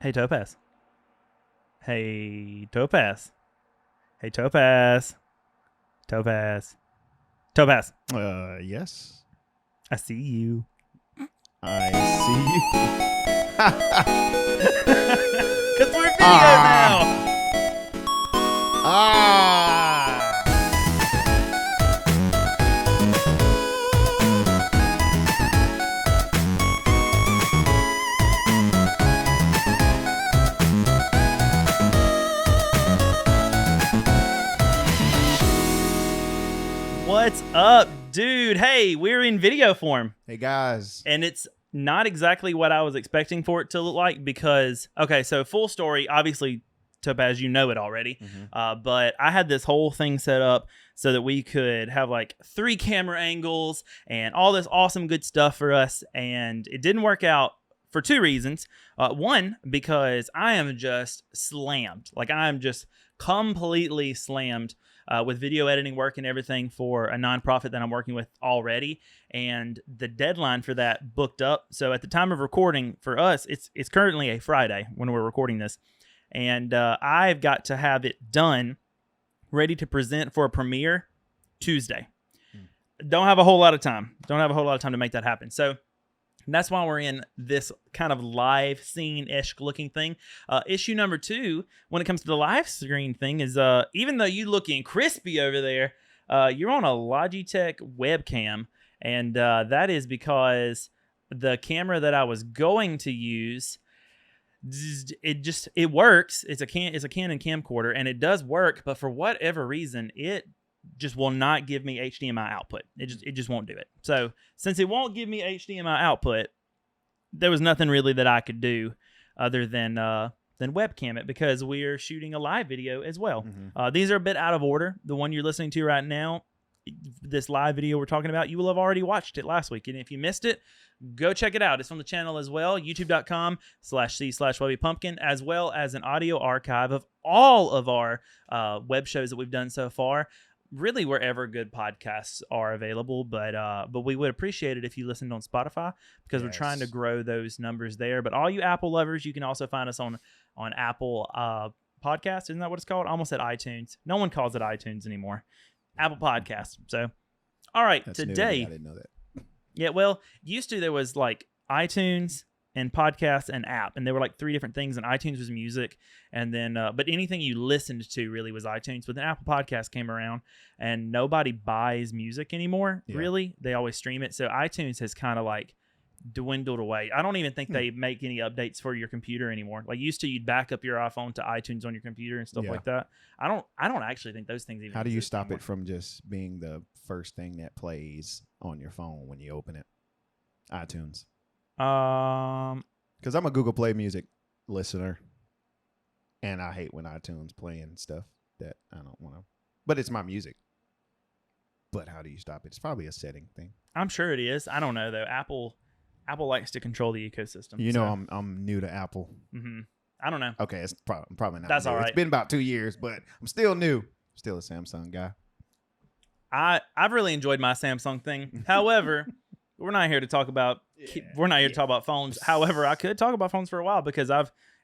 Hey, Topaz. Hey, Topaz. Hey, Topaz. Topaz. Topaz. Yes. I see you. I see Because we're video now. What's up, dude? Hey, we're in video form. Hey, guys. And it's not exactly what I was expecting for it to look like because, okay, so full story, obviously, Topaz, you know it already, but I had this whole thing set up so that we could have like 3 camera angles and all this awesome good stuff for us, and it didn't work out for 2 reasons. One, because I am just slammed. Like, I am just completely slammed with video editing work and everything for a nonprofit that I'm working with already, and the deadline for that booked up. So at the time of recording for us, it's currently a Friday when we're recording this, and I've got to have it done, ready to present for a premiere Tuesday. Don't have a whole lot of time. To make that happen. So that's why we're in this kind of live scene-ish looking thing. Issue number 2, when it comes to the live screen thing, is even though you looking crispy over there, you're on a Logitech webcam, and that is because the camera that I was going to use, it works. It's a Canon camcorder, and it does work, but for whatever reason, it just will not give me HDMI output. It just won't do it. So since it won't give me HDMI output, there was nothing really that I could do other than webcam it, because we're shooting a live video as well. These are a bit out of order. The one you're listening to right now, this live video we're talking about, you will have already watched it last week. And if you missed it, go check it out. It's on the channel as well, youtube.com/c/WebbE3, as well as an audio archive of all of our web shows that we've done so far. Really, wherever good podcasts are available, but we would appreciate it if you listened on Spotify, because we're trying to grow those numbers there. But all you Apple lovers, you can also find us on Apple Podcasts. Isn't that what it's called? I almost said iTunes. No one calls it iTunes anymore. Apple Podcasts. So, all right, That's today. New to me. I didn't know that. Yeah, well, used to there was like iTunes and podcasts and app, and there were like 3 different things, and iTunes was music, and then but anything you listened to really was iTunes. But then Apple Podcasts came around, and nobody buys music anymore. Really, they always stream it. So iTunes has kind of like dwindled away. I don't even think they make any updates for your computer anymore. Like, used to, you'd back up your iPhone to iTunes on your computer and stuff like that. I don't actually think those things even How do you exist stop anymore. it from just being the first thing that plays on your phone when you open it? iTunes. Because I'm a Google Play Music listener, and I hate when iTunes playing stuff that I don't want to. But it's my music. But how do you stop it? It's probably a setting thing. I'm sure it is. I don't know though. Apple likes to control the ecosystem. You know, I'm new to Apple. I don't know. Okay, it's probably not. That's new. all right. It's been about 2 years, but I'm still new. Still a Samsung guy. I've really enjoyed my Samsung thing. However, we're not here to talk about phones. However, I could talk about phones for a while, because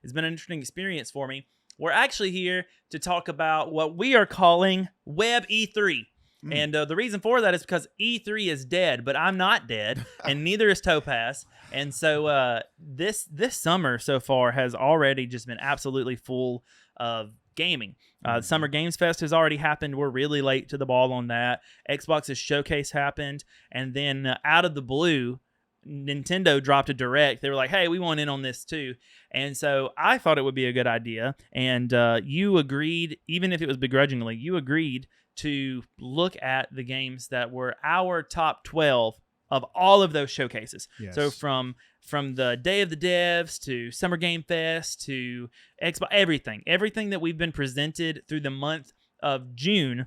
it's been an interesting experience for me. We're actually here to talk about what we are calling WebbE3. And the reason for that is because E3 is dead, but I'm not dead, and neither is Topaz. And so this summer so far has already just been absolutely full of gaming. Summer Games Fest has already happened. We're really late to the ball on that. Xbox's showcase happened, and then out of the blue, Nintendo dropped a direct. They were like, hey, we want in on this too. And so I thought it would be a good idea, and you agreed, even if it was begrudgingly, you agreed to look at the games that were our top 12 of all of those showcases. So from the Day of the Devs to Summer Game Fest to Xbox, everything that we've been presented through the month of June,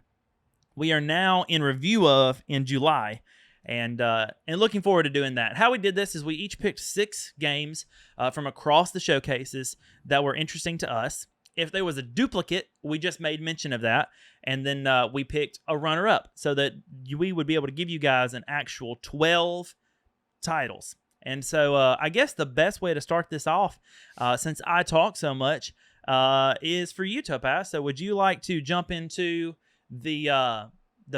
we are now in review of in July. And looking forward to doing that. How we did this is we each picked 6 games from across the showcases that were interesting to us. If there was a duplicate, we just made mention of that. And then we picked a runner-up so that we would be able to give you guys an actual 12 titles And so I guess the best way to start this off, since I talk so much, is for you, Topaz. So would you like to jump into the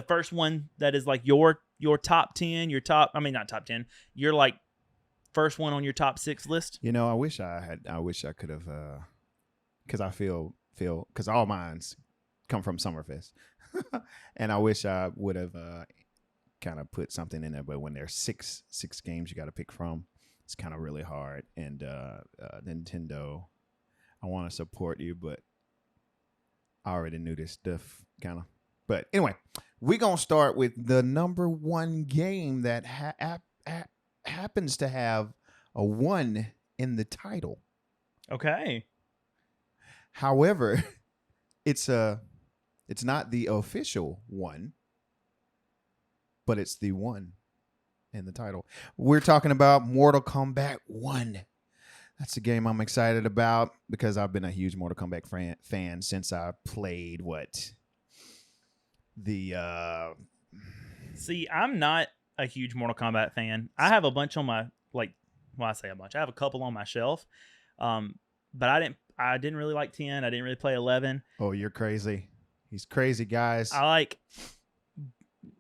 first one that is like your top 10, not top 10, your like first one on your top 6 list? I wish I could have, because I feel because all mines come from Summerfest, and I wish I would have kind of put something in there. But when there's six games you got to pick from, it's kind of really hard. And Nintendo, I want to support you, but I already knew this stuff kind of. But anyway, we're gonna start with the number 1 game that happens to have a 1 in the title. Okay. However, it's not the official 1, but it's the 1 in the title. We're talking about Mortal Kombat 1. That's a game I'm excited about because I've been a huge Mortal Kombat fan since I played See, I'm not a huge Mortal Kombat fan. I have a bunch on my I say a bunch. I have a couple on my shelf. But I didn't really like 10. I didn't really play 11. Oh, you're crazy. He's crazy, guys.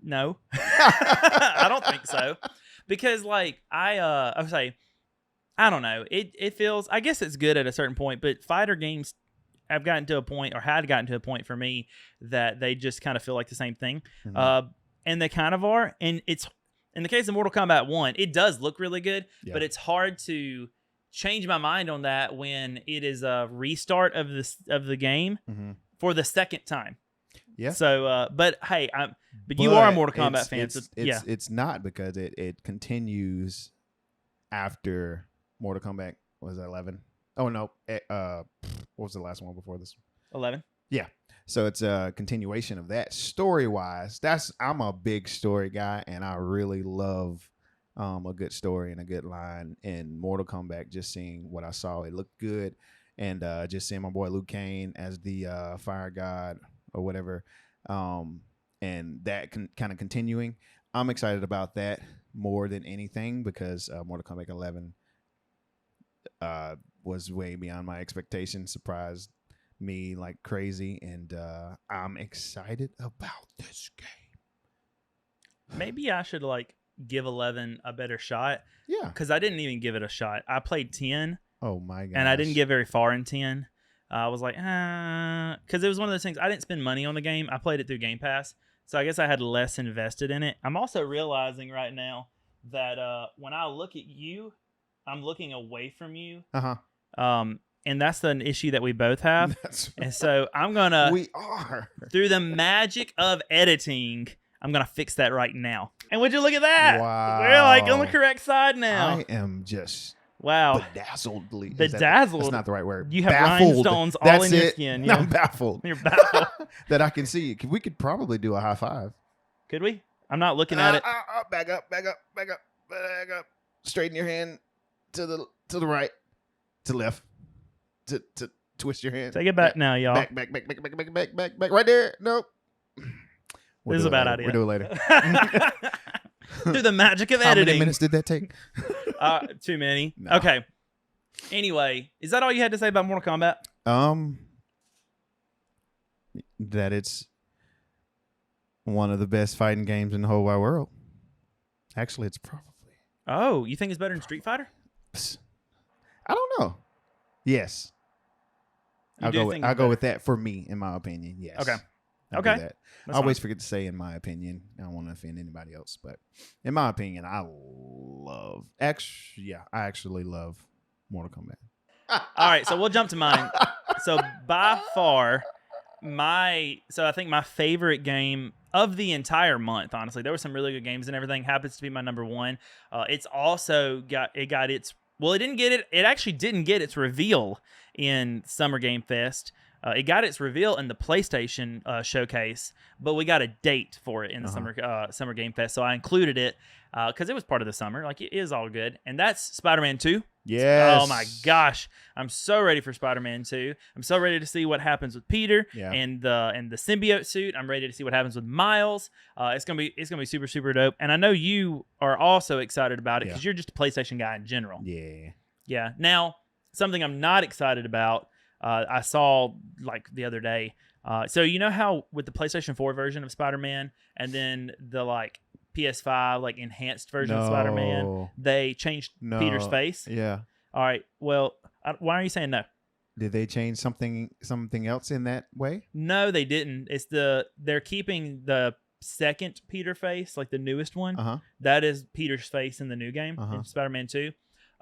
No. I don't think so. Because I would say, I don't know. It feels, I guess it's good at a certain point, but fighter games have gotten to a point, or had gotten to a point for me, that they just kind of feel like the same thing. Mm-hmm. And they kind of are. And it's, in the case of Mortal Kombat 1, it does look really good, but it's hard to change my mind on that when it is a restart of the game for the second time. Yeah. So, but hey, but you are a Mortal Kombat fan. It's not, because it continues after Mortal Kombat. Was it 11? Oh no. What was the last one before this? 11. Yeah. So it's a continuation of that. Story wise, I'm a big story guy, and I really love a good story and a good line. In Mortal Kombat, just seeing what I saw, it looked good, and just seeing my boy Liu Kang as the fire god or whatever, and that kind of continuing. I'm excited about that more than anything, because Mortal Kombat 11 was way beyond my expectations, surprised me like crazy, and I'm excited about this game. Maybe I should give 11 a better shot. Yeah. Because I didn't even give it a shot. I played 10. Oh my god. And I didn't get very far in 10. I was like, because it was one of those things, I didn't spend money on the game. I played it through Game Pass. So I guess I had less invested in it. I'm also realizing right now that when I look at you, I'm looking away from you. And that's an issue that we both have. And so I'm going to... We are. Through the magic of editing, I'm going to fix that right now. And would you look at that? Wow. We're on the correct side now. I am just... Wow. Bedazzled. Bedazzled? That's not the right word. You have rhinestones all in your skin. Yeah. I'm baffled. You're baffled. That I can see. We could probably do a high five. Could we? I'm not looking at it. Back up. Straighten your hand to the right, to left. To twist your hand. Take it back now, y'all. Back. Right there. Nope. This is a bad idea. We'll do it later. Through the magic of editing. How many minutes did that take? Too many. No. Okay. Anyway, is that all you had to say about Mortal Kombat? That it's one of the best fighting games in the whole wide world. Actually, it's probably. Oh, you think it's better than Street Fighter? I don't know. Yes. I'll go with that for me, in my opinion. Yes. Okay. I'll do that. I always forget to say in my opinion. I don't want to offend anybody else, but in my opinion, I actually love Mortal Kombat. All right, so we'll jump to mine. So by far, I think my favorite game of the entire month, honestly, there were some really good games and everything, happens to be my number 1. It's also got its, well, it actually didn't get its reveal in Summer Game Fest. It got its reveal in the PlayStation showcase, but we got a date for it in the Summer Game Fest, so I included it because it was part of the summer. Like, it is all good, and that's Spider-Man 2. Yes. Oh my gosh, I'm so ready for Spider-Man 2. I'm so ready to see what happens with Peter Yeah. and the symbiote suit. I'm ready to see what happens with Miles. It's gonna be super super dope. And I know you are also excited about it because you're just a PlayStation guy in general. Yeah. Yeah. Now, something I'm not excited about, I saw like the other day. So you know how with the PlayStation 4 version of Spider-Man and then the like PS5 like enhanced version of Spider-Man, they changed Peter's face. Yeah. All right. Well, why are you saying no? Did they change something else in that way? No, they didn't. They're keeping the second Peter face, like the newest one. Uh huh. That is Peter's face in the new game Uh-huh. in Spider-Man 2.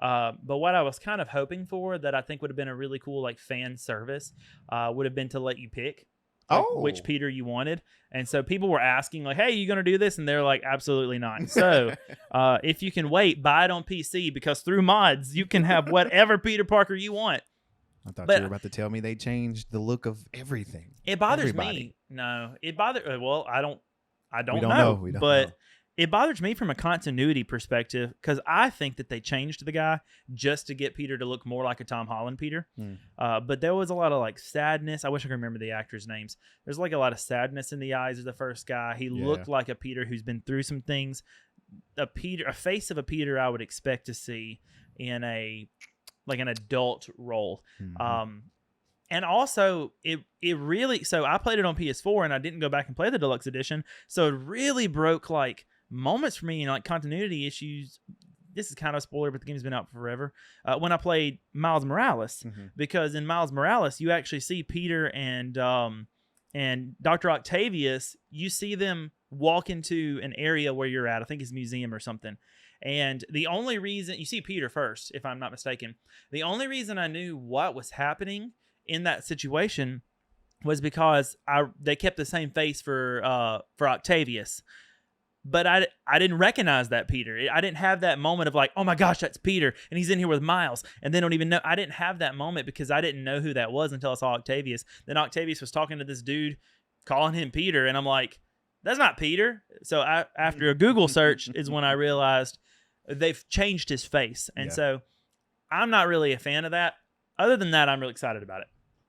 But what I was kind of hoping for that I think would have been a really cool like fan service would have been to let you pick which Peter you wanted. And so people were asking like, hey, you going to do this? And they're like, absolutely not. So if you can wait, buy it on PC because through mods, you can have whatever Peter Parker you want. I thought you were about to tell me they changed the look of everything. It bothers me. No, it bothers. Well, I don't We don't know. We don't but know. It bothers me from a continuity perspective because I think that they changed the guy just to get Peter to look more like a Tom Holland Peter. But there was a lot of like sadness. I wish I could remember the actors' names. There's like a lot of sadness in the eyes of the first guy. He looked like a Peter who's been through some things. A face of a Peter I would expect to see in an adult role. Mm-hmm. And also, it really. So I played it on PS4 and I didn't go back and play the deluxe edition. So it really broke like moments for me and like continuity issues. This is kind of a spoiler, but the game's been out forever. When I played Miles Morales, because in Miles Morales you actually see Peter and Dr. Octavius. You see them walk into an area where you're at. I think it's a museum or something. And the only reason you see Peter first, if I'm not mistaken, the only reason I knew what was happening in that situation was because they kept the same face for Octavius. But I didn't recognize that Peter. I didn't have that moment of like, oh my gosh, that's Peter, and he's in here with Miles, and they don't even know. I didn't have that moment because I didn't know who that was until I saw Octavius. Then Octavius was talking to this dude, calling him Peter, and I'm like, that's not Peter. So after a Google search is when I realized they've changed his face, and so I'm not really a fan of that. Other than that, I'm really excited about it.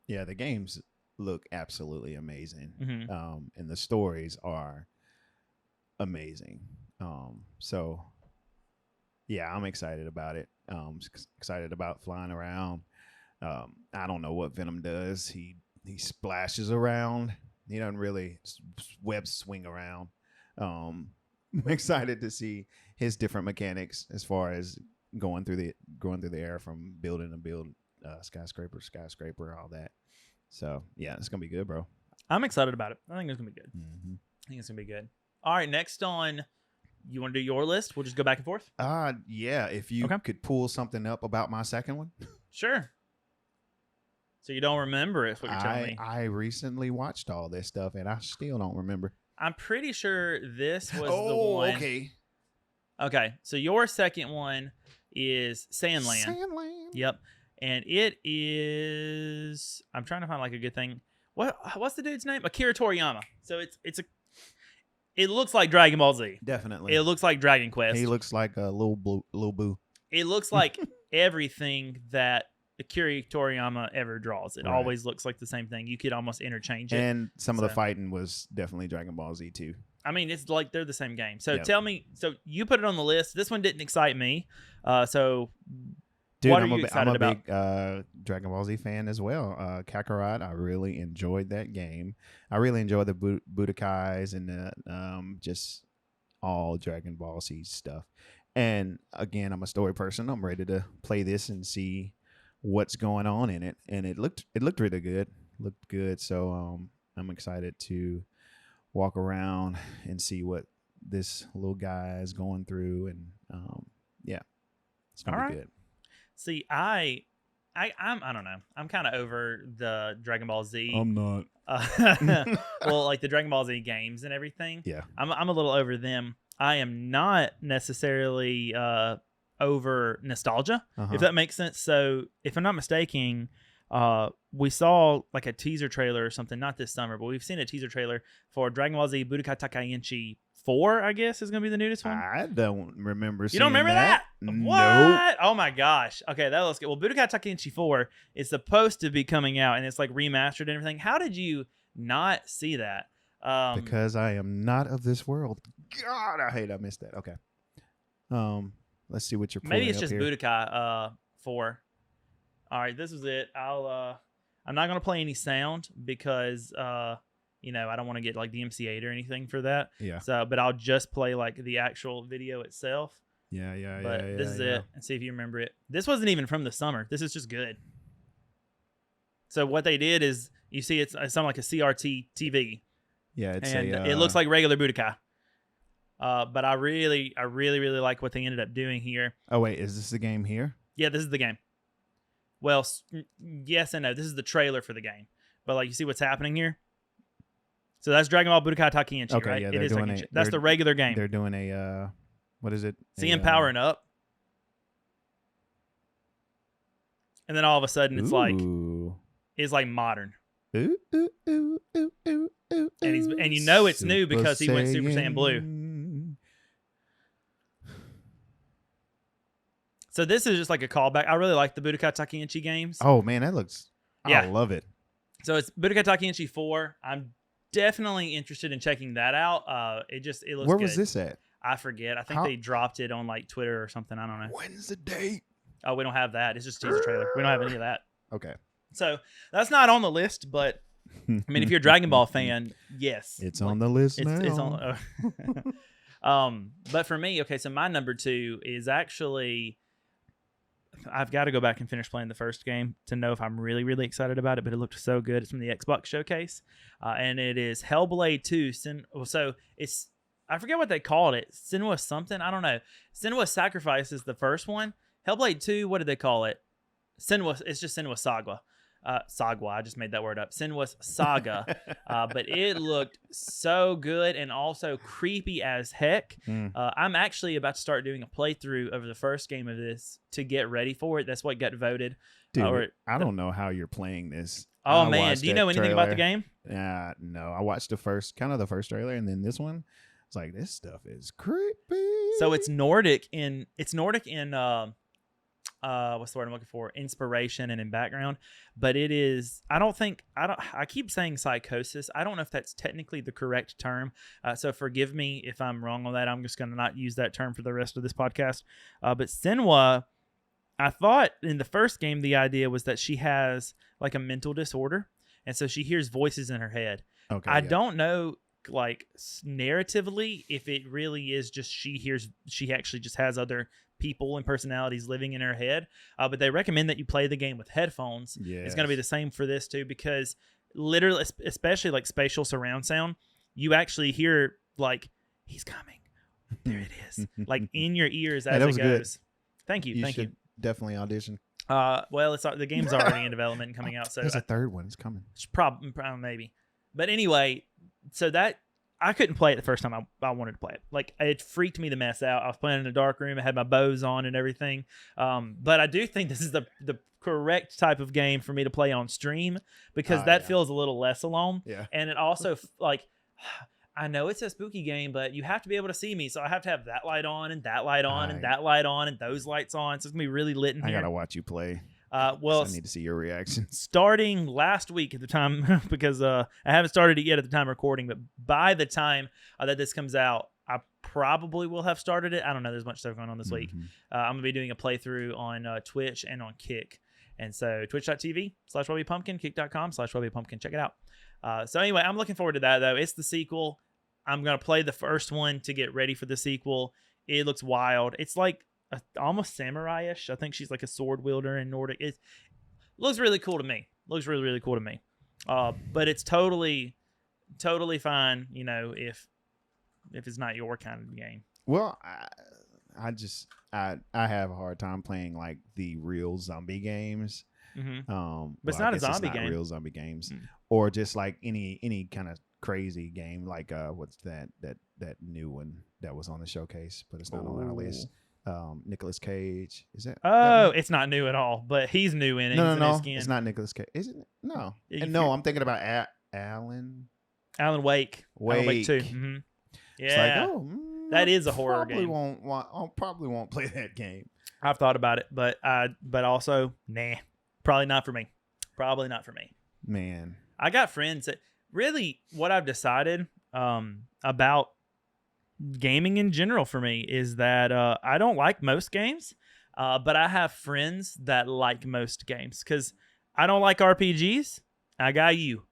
Yeah, the games look absolutely amazing, Mm-hmm. and the stories are amazing. So yeah, I'm excited about it. Excited about flying around. I don't know what Venom does. He splashes around. He doesn't really web swing around. I'm excited to see his different mechanics as far as going through the air from building to build, skyscraper, all that. So yeah, it's gonna be good, bro. I'm excited about it. I think it's gonna be good. Mm-hmm. I think it's gonna be good. All right, next on, you want to do your list? We'll just go back and forth. Yeah. If you could pull something up about my second one, sure. So you don't remember it? Is what you're telling me? I recently watched all this stuff and I still don't remember. I'm pretty sure this was the one. Okay. So your second one is Sandland. Sandland. Yep. And it is. I'm trying to find like a good thing. What's the dude's name? Akira Toriyama. So it looks like Dragon Ball Z. Definitely. It looks like Dragon Quest. He looks like a little boo. It looks like everything that Akira Toriyama ever draws. It always looks like the same thing. You could almost interchange it. And some of the fighting was definitely Dragon Ball Z too. I mean, it's like they're the same game. So tell me, so you put it on the list. This one didn't excite me. Dude, what are you excited about? I'm a big Dragon Ball Z fan as well. Kakarot, I really enjoyed that game. I really enjoyed the Budokais and the just all Dragon Ball Z stuff. And again, I'm a story person. I'm ready to play this and see what's going on in it. And it looked really good. Looked good. So I'm excited to walk around and see what this little guy is going through. And it's gonna be good. See, I don't know. I'm kind of over the Dragon Ball Z. I'm not. Well, like the Dragon Ball Z games and everything. Yeah. I'm a little over them. I am not necessarily over nostalgia, if that makes sense. So, if I'm not mistaken, we saw like a teaser trailer or something, not this summer, but we've seen a teaser trailer for Dragon Ball Z Budokai Tenkaichi 4, I guess, is going to be the newest one. I don't remember. You don't remember that? What? Nope. Oh my gosh. Okay, that looks good. Well, Budokai Tenkaichi 4 is supposed to be coming out, and it's like remastered and everything. How did you not see that? Because I am not of this world. God, I hate I missed that. Okay. Let's see what you're pulling maybe it's up just here. Budokai 4. All right, this is it. I'm not gonna play any sound because I don't want to get like the MC8 or anything for that. Yeah. So, but I'll just play like the actual video itself. Yeah. But this is it, and see if you remember it. This wasn't even from the summer. This is just good. So what they did is, you see, it's something like a CRT TV. Yeah, it's it looks like regular Budokai. But I really like what they ended up doing here. Oh wait, is this the game here? Yeah, this is the game. Well, yes and no. This is the trailer for the game. But like, you see what's happening here? So that's Dragon Ball Budokai Tenkaichi, Okay, right? yeah, It is Tenkaichi. That's the regular game. They're doing a what is it? See him powering up. And then all of a sudden it's like modern. Ooh, ooh, ooh, ooh, ooh, ooh, And you know it's new because he went Super Saiyan Blue. So this is just like a callback. I really like the Budokai Tenkaichi games. Oh man, that looks. Yeah. I love it. So it's Budokai Tenkaichi 4. I'm definitely interested in checking that out. It looks Where good. was this at? I forget. I think they dropped it on like Twitter or something. I don't know. When's the date? Oh, we don't have that. It's just a teaser trailer. We don't have any of that. Okay. So that's not on the list, but I mean, if you're a Dragon Ball fan, yes, it's on the list now. It's on. But for me, okay, so my number 2 is actually, I've got to go back and finish playing the first game to know if I'm really, really excited about it, but it looked so good. It's from the Xbox showcase, and it is Hellblade 2. So it's, I forget what they called it. Senua something? I don't know. Senua Sacrifice is the first one. Hellblade 2, what did they call it? Senua, it's just Senua Saga. Sagwa, I just made that word up. Senua's Saga. But it looked so good and also creepy as heck. I'm actually about to start doing a playthrough of the first game of this to get ready for it. That's what got voted. Dude, I don't know how you're playing this. Oh, man. Do you know anything about the game? No. I watched the first trailer, and then this one. It's like, this stuff is creepy. So it's Nordic in what's the word I'm looking for? Inspiration and in background. But it is, I keep saying psychosis. I don't know if that's technically the correct term. So forgive me if I'm wrong on that. I'm just going to not use that term for the rest of this podcast. But Senua, I thought in the first game, the idea was that she has like a mental disorder. And so she hears voices in her head. Okay. I don't know, like narratively, if it really is just she actually just has other people and personalities living in her head, but they recommend that you play the game with headphones. It's going to be the same for this too, because literally, especially like spatial surround sound, you actually hear like, he's coming, there it is, like in your ears as it goes. Good. Thank you. You should definitely audition. Well, the game's already in development and coming out, so there's a third one. It's coming. It's probably maybe, but anyway, so that I couldn't play it the first time I wanted to play it. Like, it freaked me the mess out. I was playing in a dark room. I had my bows on and everything. But I do think this is the correct type of game for me to play on stream, because that feels a little less alone. Yeah. And it also, like, I know it's a spooky game, but you have to be able to see me. So I have to have that light on and that light on and that light on and those lights on. So it's going to be really lit in here. I got to watch you play. Well, I need to see your reaction. Starting last week at the time, because I haven't started it yet at the time of recording, but by the time that this comes out, I probably will have started it. I don't know. There's much stuff going on this week. I'm going to be doing a playthrough on Twitch and on Kick. And so twitch.tv/WebbE3, kick.com/WebbE3. Check it out. So anyway, I'm looking forward to that, though. It's the sequel. I'm going to play the first one to get ready for the sequel. It looks wild. It's like almost samurai-ish. I think she's like a sword wielder in Nordic. It looks really cool to me. But it's totally fine, if it's not your kind of game. Well, I have a hard time playing like the real zombie games. But it's not a zombie game. Real zombie games, or just like any kind of crazy game, like what's that new one that was on the showcase, but it's not on our list. Nicolas Cage, is it? It's not new at all, but he's new in it. No, it's not Nicolas Cage, isn't it? No, I'm thinking about Alan Wake. Alan Wake 2. It's like, Yeah. oh, That I is a horror probably game. I probably won't play that game. I've thought about it, but also, nah, probably not for me. Probably not for me. Man. I got friends that really what I've decided about gaming in general for me is that I don't like most games, but I have friends that like most games because I don't like RPGs. I got you.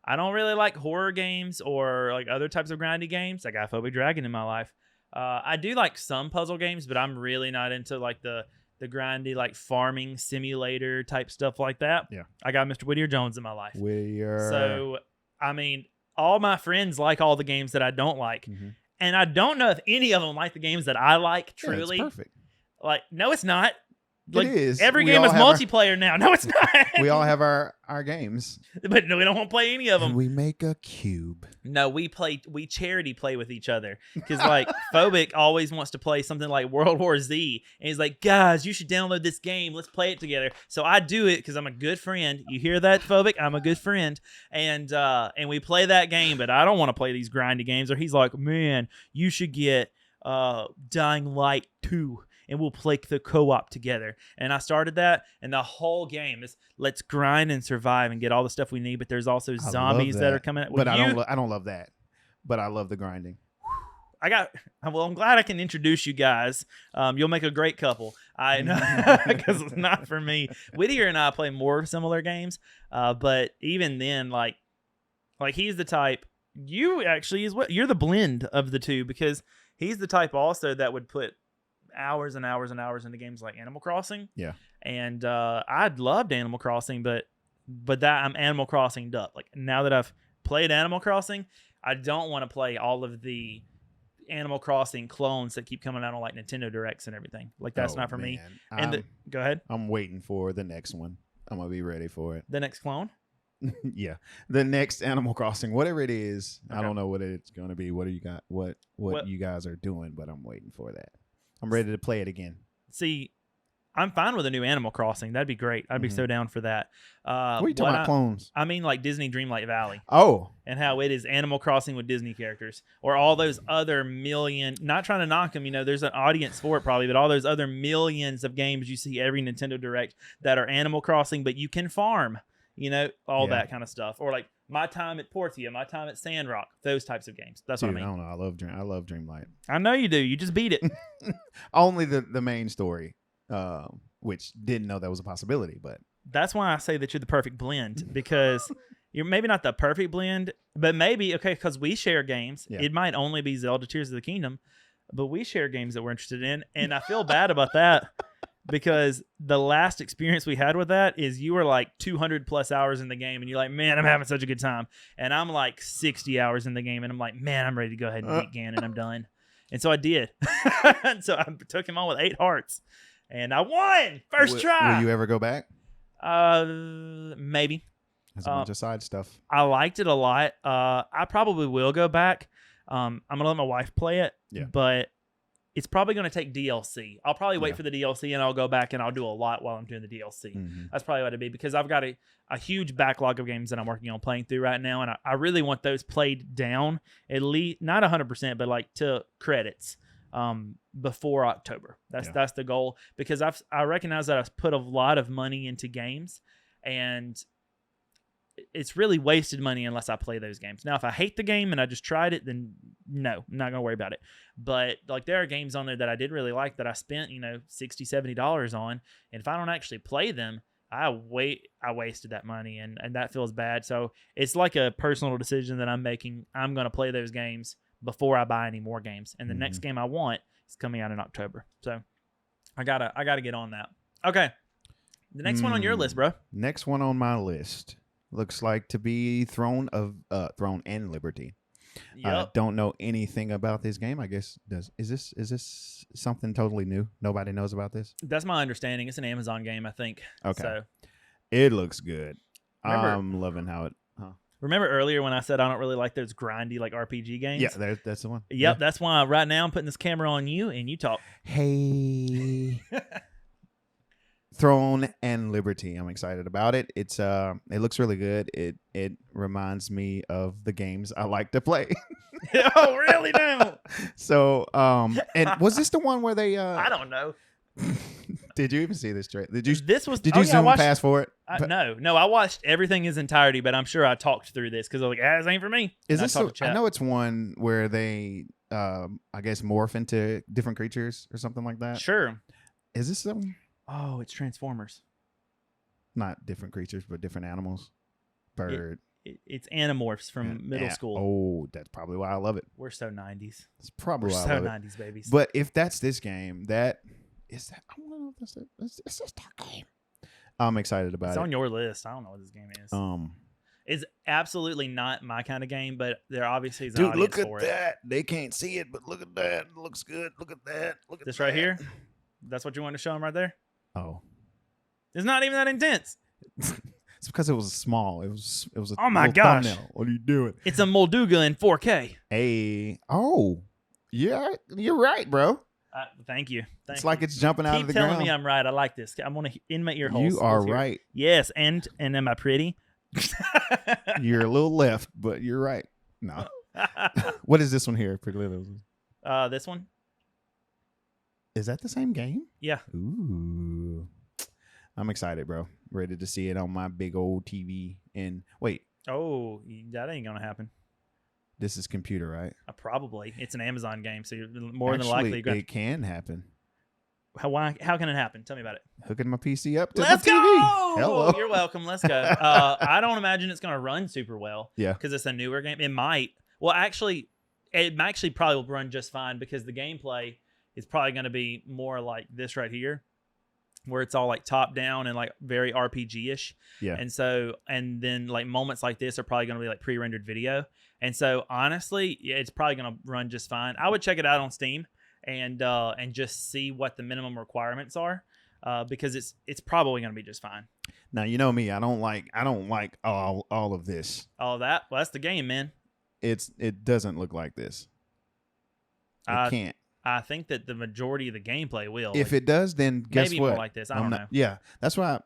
I don't really like horror games or like other types of grindy games. I got Phobic Dragon in my life. I do like some puzzle games, but I'm really not into like the grindy like farming simulator type stuff like that. Yeah. I got Mr. Whittier Jones in my life. Whittier. So, I mean, all my friends like all the games that I don't like. Mm-hmm. And I don't know if any of them like the games that I like truly. Yeah, it's perfect. Like, no, it's not. Like, it is. Every We game all is have multiplayer now. No, it's not. We all have our games. But no, we don't want to play any of them. And we make a cube. No, we charity play with each other. Because, like, Phobic always wants to play something like World War Z. And he's like, guys, you should download this game. Let's play it together. So I do it because I'm a good friend. You hear that, Phobic? I'm a good friend. And we play that game, but I don't want to play these grindy games. Or he's like, man, you should get Dying Light 2. And we'll play the co-op together. And I started that, and the whole game is let's grind and survive and get all the stuff we need. But there's also zombies that are coming. But I don't love that. But I love the grinding. I'm glad I can introduce you guys. You'll make a great couple. I know because it's not for me. Whittier and I play more similar games, but even then, like he's the type. You actually you're the blend of the two because he's the type also that would put hours and hours and hours into games like Animal Crossing. Yeah. And I'd loved Animal Crossing, but that I'm Animal Crossing'd up. Like now that I've played Animal Crossing, I don't want to play all of the Animal Crossing clones that keep coming out on like Nintendo Directs and everything. Like that's not for me. And go ahead. I'm waiting for the next one. I'm gonna be ready for it. The next clone? Yeah, the next Animal Crossing, whatever it is. Okay. I don't know what it's gonna be. What do you got? What you guys are doing? But I'm waiting for that. I'm ready to play it again. See, I'm fine with a new Animal Crossing. That'd be great. I'd be so down for that. What are you talking about, clones? I mean, like Disney Dreamlight Valley. Oh. And how it is Animal Crossing with Disney characters. Or all those other million, not trying to knock them, there's an audience for it probably, but all those other millions of games you see every Nintendo Direct that are Animal Crossing, but you can farm, that kind of stuff. Or like My Time at Portia, My Time at Sandrock, those types of games. That's what I mean. I don't know. I love Dreamlight. I know you do. You just beat it. Only the main story, which didn't know that was a possibility. But that's why I say that you're the perfect blend because you're maybe not the perfect blend, but maybe, because we share games. Yeah. It might only be Zelda Tears of the Kingdom, but we share games that we're interested in. And I feel bad about that. Because the last experience we had with that is you were like 200 plus hours in the game and you're like, man, I'm having such a good time. And I'm like 60 hours in the game and I'm like, man, I'm ready to go ahead and beat Ganon. I'm done. And so I did. So I took him on with 8 hearts and I won first try. Will you ever go back? Maybe. There's a bunch of side stuff. I liked it a lot. I probably will go back. I'm going to let my wife play it, but it's probably going to take DLC. I'll probably wait for the DLC and I'll go back and I'll do a lot while I'm doing the DLC. Mm-hmm. That's probably what it'd be because I've got a huge backlog of games that I'm working on playing through right now. And I really want those played down at least, not 100%, but like to credits before October. That's the goal because I recognize that I've put a lot of money into games and it's really wasted money unless I play those games. Now, if I hate the game and I just tried it, then no, I'm not going to worry about it. But like there are games on there that I did really like that I spent, $60, $70 on. And if I don't actually play them, I wasted that money and that feels bad. So it's like a personal decision that I'm making. I'm going to play those games before I buy any more games. And the next game I want is coming out in October. So I gotta get on that. Okay. The next one on your list, bro. Next one on my list. Looks like to be Throne and Liberty. Yep. Don't know anything about this game. I guess is this something totally new? Nobody knows about this. That's my understanding. It's an Amazon game, I think. Okay. So it looks good. I'm loving how it. Remember earlier when I said I don't really like those grindy like RPG games? Yeah, that's the one. Yep, yeah. That's why right now I'm putting this camera on you and you talk. Hey. Throne and Liberty. I'm excited about it. It looks really good. It reminds me of the games I like to play. Oh, really? Now? So, and was this the one where they? I don't know. Did you even see this trailer? Did you? This was. Did you zoom past for it? No. I watched everything in its entirety, but I'm sure I talked through this because I was like, this ain't for me. Is And this? I know it's one where they, I guess, morph into different creatures or something like that. Sure. Is this some? Oh, it's Transformers. Not different creatures, but different animals. Bird. It's Animorphs from middle school. Oh, that's probably why I love it. We're so 90s. It's probably why I love 90s babies. But if that's this game, that is that. I don't know if that's it. It's just that game. I'm excited about it. It's on your list. I don't know what this game is. It's absolutely not my kind of game, but there obviously is an audience for it. Look at that. They can't see it, but look at that. It looks good. Look at that. Look at this that. right here. That's what you wanted to show them right there. Oh, it's not even that intense. It's because it was small. It was a oh my gosh. thumbnail. What are you doing? It's a Molduga in 4K. Hey, oh, yeah, you're right, bro. Thank you. It's like it's jumping out of the ground. Keep telling me I'm right. I like this. I'm gonna in my ear holes. You are right. Yes, and am I pretty? You're a little left, but you're right. No. What is this one here? Pretty little. This one. Is that the same game? Yeah. Ooh. I'm excited, bro. Ready to see it on my big old TV. And wait. Oh, that ain't gonna happen. This is computer, right? Probably. It's an Amazon game, so you're more than likely it can happen. How can it happen? Tell me about it. Hooking my PC up to Let's my TV. go! Hello. You're welcome. Let's go. I don't imagine it's gonna run super well. Yeah. Because it's a newer game. It might. Well, actually, it actually probably will run just fine because the gameplay is probably going to be more like this right here, where it's all like top down and like very RPG-ish. Yeah. And then like moments like this are probably going to be like pre-rendered video. And so honestly, yeah, it's probably going to run just fine. I would check it out on Steam and just see what the minimum requirements are, because it's probably going to be just fine. Now, you know me, I don't like all of this. All of that? Well, that's the game, man. It doesn't look like this. It can't. I think that the majority of the gameplay will. If it does, then guess maybe what? More like this. I don't know. Yeah, that's what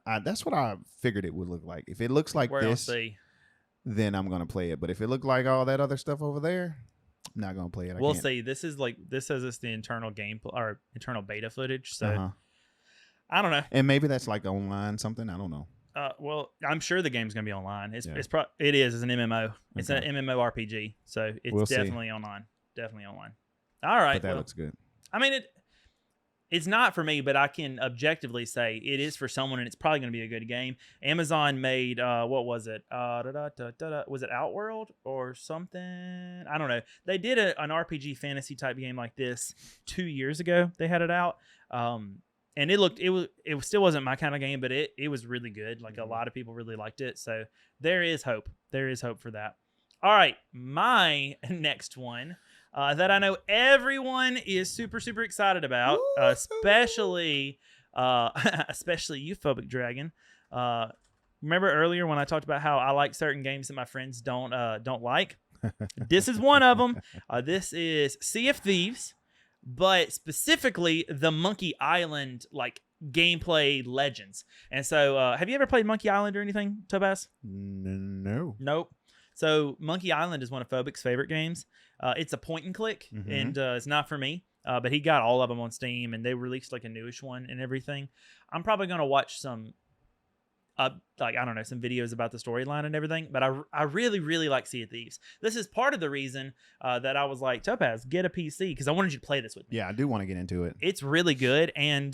I figured it would look like. If it looks like this, then I'm gonna play it. But if it looked like all that other stuff over there, I'm not gonna play it. We'll see. This says it's the internal gameplay or internal beta footage. So I don't know. And maybe that's like online something. I don't know. Well, I'm sure the game's gonna be online. It's an MMO. It's an MMORPG. So it's definitely online. Definitely online. All right. But that looks good. I mean, it's not for me, but I can objectively say it is for someone, and it's probably going to be a good game. Amazon made, what was it? Was it Outworld or something? I don't know. They did an RPG fantasy type game like this 2 years ago. They had it out. And it still wasn't my kind of game, but it was really good. Like a lot of people really liked it. So there is hope. There is hope for that. All right. My next one. That I know everyone is super, super excited about, especially you, Phobic Dragon. Remember earlier when I talked about how I like certain games that my friends don't like? This is one of them. This is Sea of Thieves, but specifically the Monkey Island like gameplay legends. And so, have you ever played Monkey Island or anything, Topaz? No. Nope. So Monkey Island is one of Phobic's favorite games. It's a point and click, and it's not for me. But he got all of them on Steam, and they released like a newish one and everything. I'm probably gonna watch some, some videos about the storyline and everything. But I really, really like Sea of Thieves. This is part of the reason that I was like, Topaz, get a PC, because I wanted you to play this with me. Yeah, I do want to get into it. It's really good, and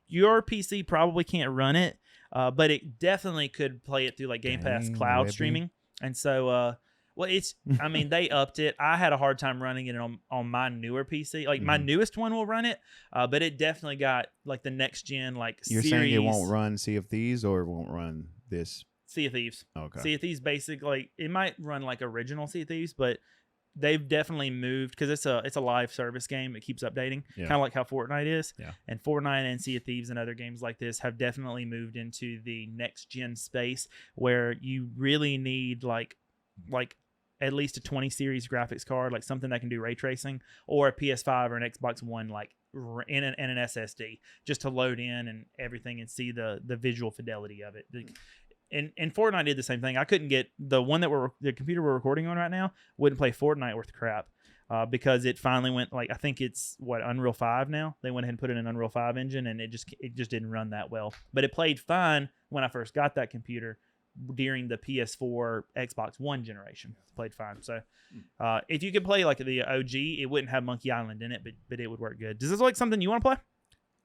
your PC probably can't run it, but it definitely could play it through like Game Pass cloud streaming. And so, they upped it. I had a hard time running it on my newer PC. Like my newest one will run it, but it definitely got like the next gen You're series. saying it won't run Sea of Thieves, or it won't run this? Sea of Thieves. Okay. Sea of Thieves basically, it might run like original Sea of Thieves, but they've definitely moved because it's a live service game. It keeps updating, kind of like how Fortnite is. Yeah. And Fortnite and Sea of Thieves and other games like this have definitely moved into the next gen space where you really need like at least a 20 series graphics card, like something that can do ray tracing, or a PS5 or an Xbox One like in an SSD just to load in and everything and see the visual fidelity of it. And Fortnite did the same thing. I couldn't get the one that the computer we're recording on right now wouldn't play Fortnite worth crap because it finally went I think it's Unreal 5 now. They went ahead and put in an Unreal 5 engine and it just didn't run that well. But it played fine when I first got that computer during the PS4 Xbox One generation. It played fine. So if you could play the OG, it wouldn't have Monkey Island in it, but it would work good. Does this look like something you want to play?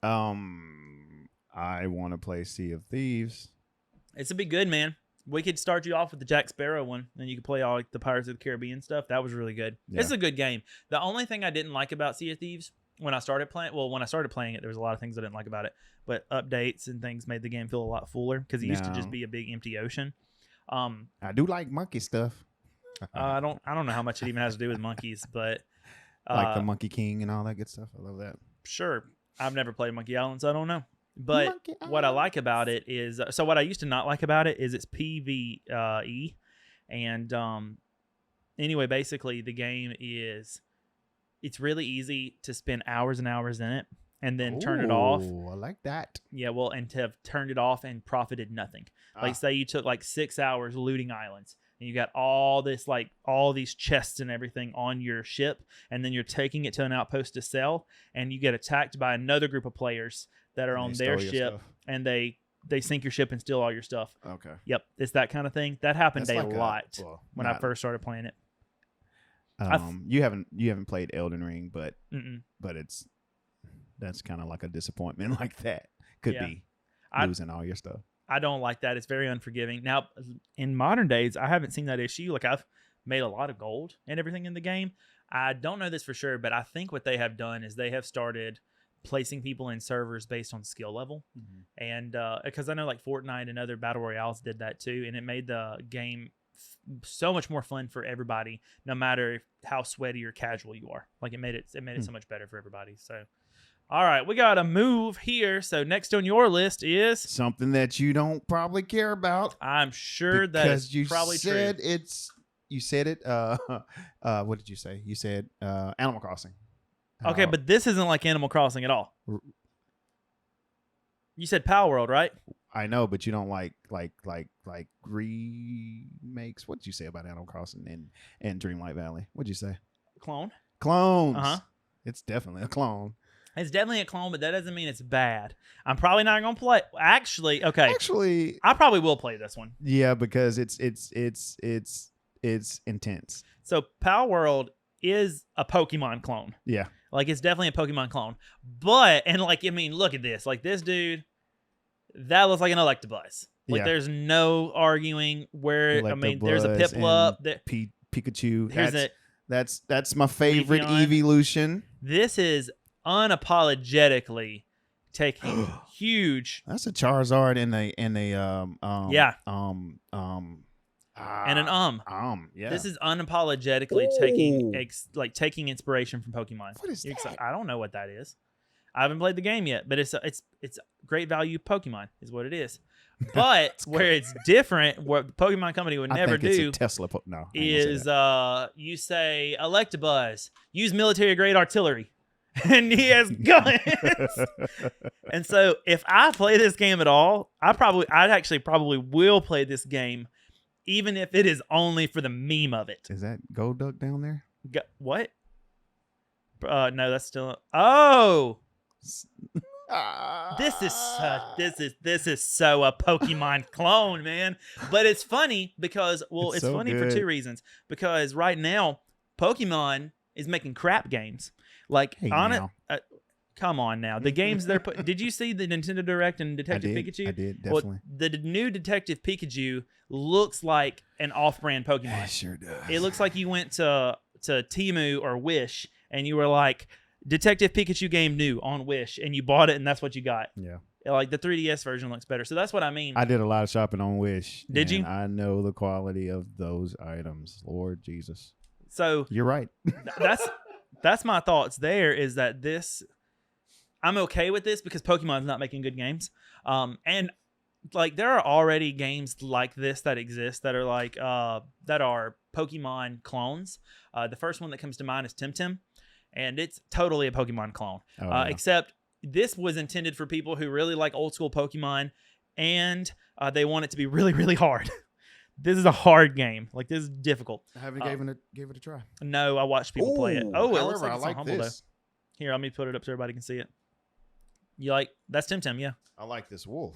I want to play Sea of Thieves. It's a be good, man. We could start you off with the Jack Sparrow one, and you could play all the Pirates of the Caribbean stuff. That was really good. Yeah. It's a good game. The only thing I didn't like about Sea of Thieves when I started playing it, there was a lot of things I didn't like about it, but updates and things made the game feel a lot fuller because it used to just be a big empty ocean. I do like monkey stuff. I don't know how much it even has to do with monkeys, but like the Monkey King and all that good stuff. I love that. Sure, I've never played Monkey Island, so I don't know. But what I like about it is, so what I used to not like about it is it's PvE. And anyway, basically the game it's really easy to spend hours and hours in it and then turn it off. I like that. Yeah, well, and to have turned it off and profited nothing. Like say you took 6 hours looting islands and you got all these chests and everything on your ship, and then you're taking it to an outpost to sell, and you get attacked by another group of players that are on their ship, and they sink your ship and steal all your stuff. Okay. Yep, it's that kind of thing. That happened a lot when I first started playing it. You haven't played Elden Ring, but that's kind of like a disappointment like that. Could be losing all your stuff. I don't like that. It's very unforgiving. Now, in modern days, I haven't seen that issue. I've made a lot of gold and everything in the game. I don't know this for sure, but I think what they have done is they have started placing people in servers based on skill level. And because I know Fortnite and other battle royales did that too, and it made the game so much more fun for everybody, no matter how sweaty or casual you are. It made it so much better for everybody. So all right, we got a move here. So next on your list is something that you don't probably care about. I'm sure that is probably true. You said it. What did you say? You said Animal Crossing. Okay, but this isn't like Animal Crossing at all. You said Pal World, right? I know, but you don't like remakes. What did you say about Animal Crossing and Dreamlight Valley? What'd you say? Clones. It's definitely a clone. It's definitely a clone, but that doesn't mean it's bad. I'm probably not gonna play. Actually, I probably will play this one. Yeah, because it's intense. So Pal World is a Pokemon clone. Yeah. It's definitely a Pokemon clone. But, look at this. This dude, that looks like an Electabuzz. There's no arguing where, there's a Piplup. Pikachu. That's my favorite evolution. This is unapologetically taking huge. That's a Charizard and yeah. This is unapologetically taking inspiration from Pokemon. What is that? I don't know what that is. I haven't played the game yet, but it's great value Pokemon is what it is. But where it's different, what the Pokemon Company would never do it's a Tesla is you say Electabuzz, use military grade artillery. And he has guns. And so if I play this game at all, I'd actually probably will play this game, even if it is only for the meme of it. Is that Gold Duck down there? What? No, that's still. Oh, this is so a Pokemon clone, man. But it's funny because it's so funny for two reasons. Because right now, Pokemon is making crap games. Come on now. The games they're put. Did you see the Nintendo Direct and Detective Pikachu? I did, definitely. Well, the new Detective Pikachu looks like an off-brand Pokemon. It sure does. It looks like you went to Temu or Wish and you were like, Detective Pikachu game new on Wish, and you bought it and that's what you got. Yeah. The 3DS version looks better. So that's what I mean. I did a lot of shopping on Wish. Did you? I know the quality of those items. Lord Jesus. So you're right. That's my thoughts there is that I'm okay with this because Pokemon's not making good games. And there are already games like this that exist that are that are Pokemon clones. The first one that comes to mind is Temtem. and it's totally a Pokemon clone. Oh, yeah. Except this was intended for people who really like old school Pokemon, and they want it to be really, really hard. This is a hard game. Like, this is difficult. I haven't gave it a try. No, I watched people play it. Oh, it looks like it's on Humble, though. this. Here, let me put it up so everybody can see it. You like, that's Tim, yeah. I like this wolf.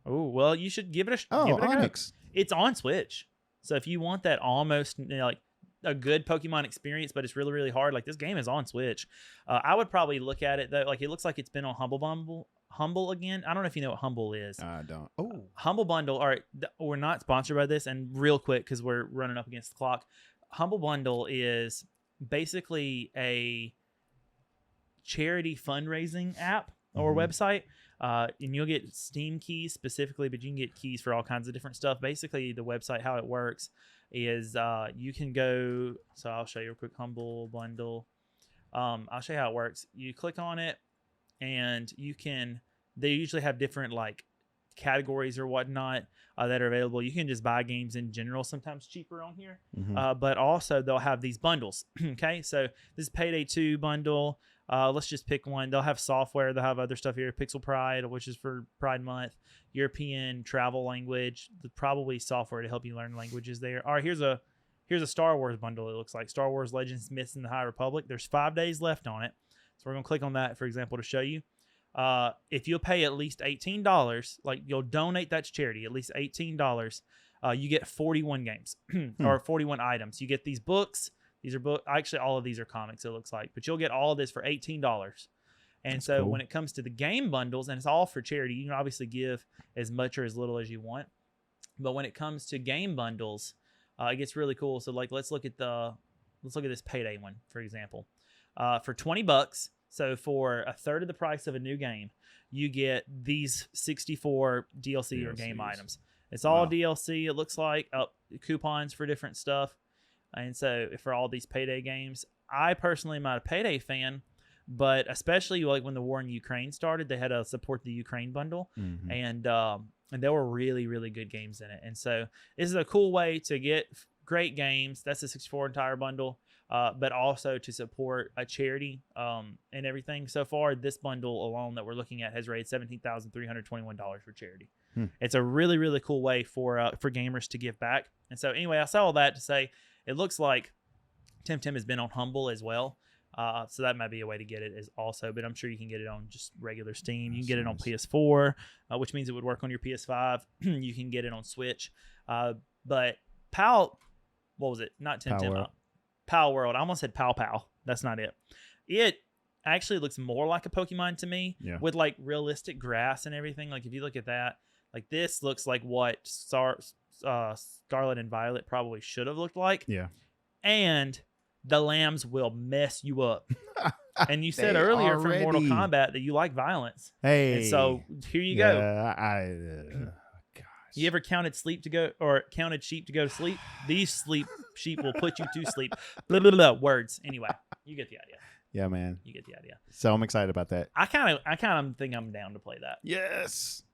Oh, well, you should give it a Oh, give it a go. Onyx. It's on Switch. So if you want that almost like a good Pokemon experience, but it's really, really hard, like this game is on Switch. I would probably look at it, though. Like, it looks like it's been on Humble again. I don't know if you know what Humble is. I don't. Oh. Humble Bundle. All right. We're not sponsored by this. And real quick, because we're running up against the clock. Humble Bundle is basically a charity fundraising app or website. And you'll get Steam keys specifically, but you can get keys for all kinds of different stuff. Basically, the website, how it works is you can go. So I'll show you a quick Humble Bundle. I'll show you how it works. You click on it, and you can. They usually have different like categories or whatnot that are available. You can just buy games in general, sometimes cheaper on here. But also they'll have these bundles. Okay, so this is Payday 2 bundle. Let's just pick one. They'll have software. They'll have other stuff here. Pixel Pride, which is for Pride Month. European travel language. Probably software to help you learn languages there. All right, here's a Star Wars bundle. It looks like Star Wars Legends, Myths, and the High Republic. There's 5 days left on it, so we're gonna click on that, for example, to show you. If you'll pay at least $18, like you'll donate that to charity, at least $18, you get 41 games or 41 items. You get these books. These are books. Actually, all of these are comics, it looks like. But you'll get all of this for $18. And That's so cool. when it comes to the game bundles, and it's all for charity, you can obviously give as much or as little as you want. But when it comes to game bundles, it gets really cool. So like, let's look at this Payday one, for example. For $20, so for a third of the price of a new game, you get these 64 DLC or game items. It's all DLC. It looks like coupons for different stuff. And so for all these Payday games, I personally am not a Payday fan, but especially like when the war in Ukraine started, they had to support the Ukraine bundle, and there were really, really good games in it. And so this is a cool way to get great games. That's a 64 entire bundle, but also to support a charity and everything. So far, this bundle alone that we're looking at has raised $17,321 for charity. It's a really, really cool way for gamers to give back. And so anyway, I saw all that to say, it looks like Tim has been on Humble as well. So that might be a way to get it as also, but I'm sure you can get it on just regular Steam. You can get it on PS4, which means it would work on your PS5. You can get it on Switch. But what was it? Not Tim. Pal World. I almost said Pal. That's not it. It actually looks more like a Pokemon to me with like realistic grass and everything. Like if you look at that, like this looks like what Scarlet and Violet probably should have looked like. Yeah. And the lambs will mess you up. And you said earlier from Mortal Kombat that you like violence. Hey. And so here you go. Gosh. You ever counted sheep to go to sleep? These sheep will put you to sleep. Blah, blah, blah. Words. Anyway, you get the idea. Yeah, man. You get the idea. So I'm excited about that. I kind of think I'm down to play that. Yes.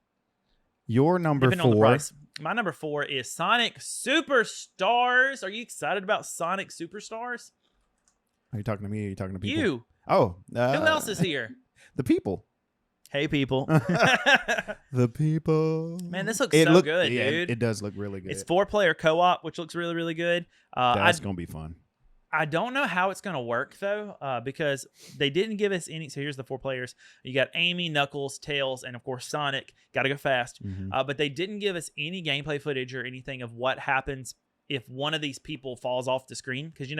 Your number Depending 4. On the price. My number 4 is Sonic Superstars. Are you excited about Sonic Superstars? Are you talking to me or are you talking to people? You. Oh. Who else is here? The people. Hey, people. The people. Man, this looks so good, yeah, dude. It does look really good. It's 4-player co-op, which looks really, really good. That's going to be fun. I don't know how it's going to work, though, because they didn't give us any. So here's the 4 players. You got Amy, Knuckles, Tails, and, of course, Sonic. Got to go fast. But they didn't give us any gameplay footage or anything of what happens if one of these people falls off the screen. Because,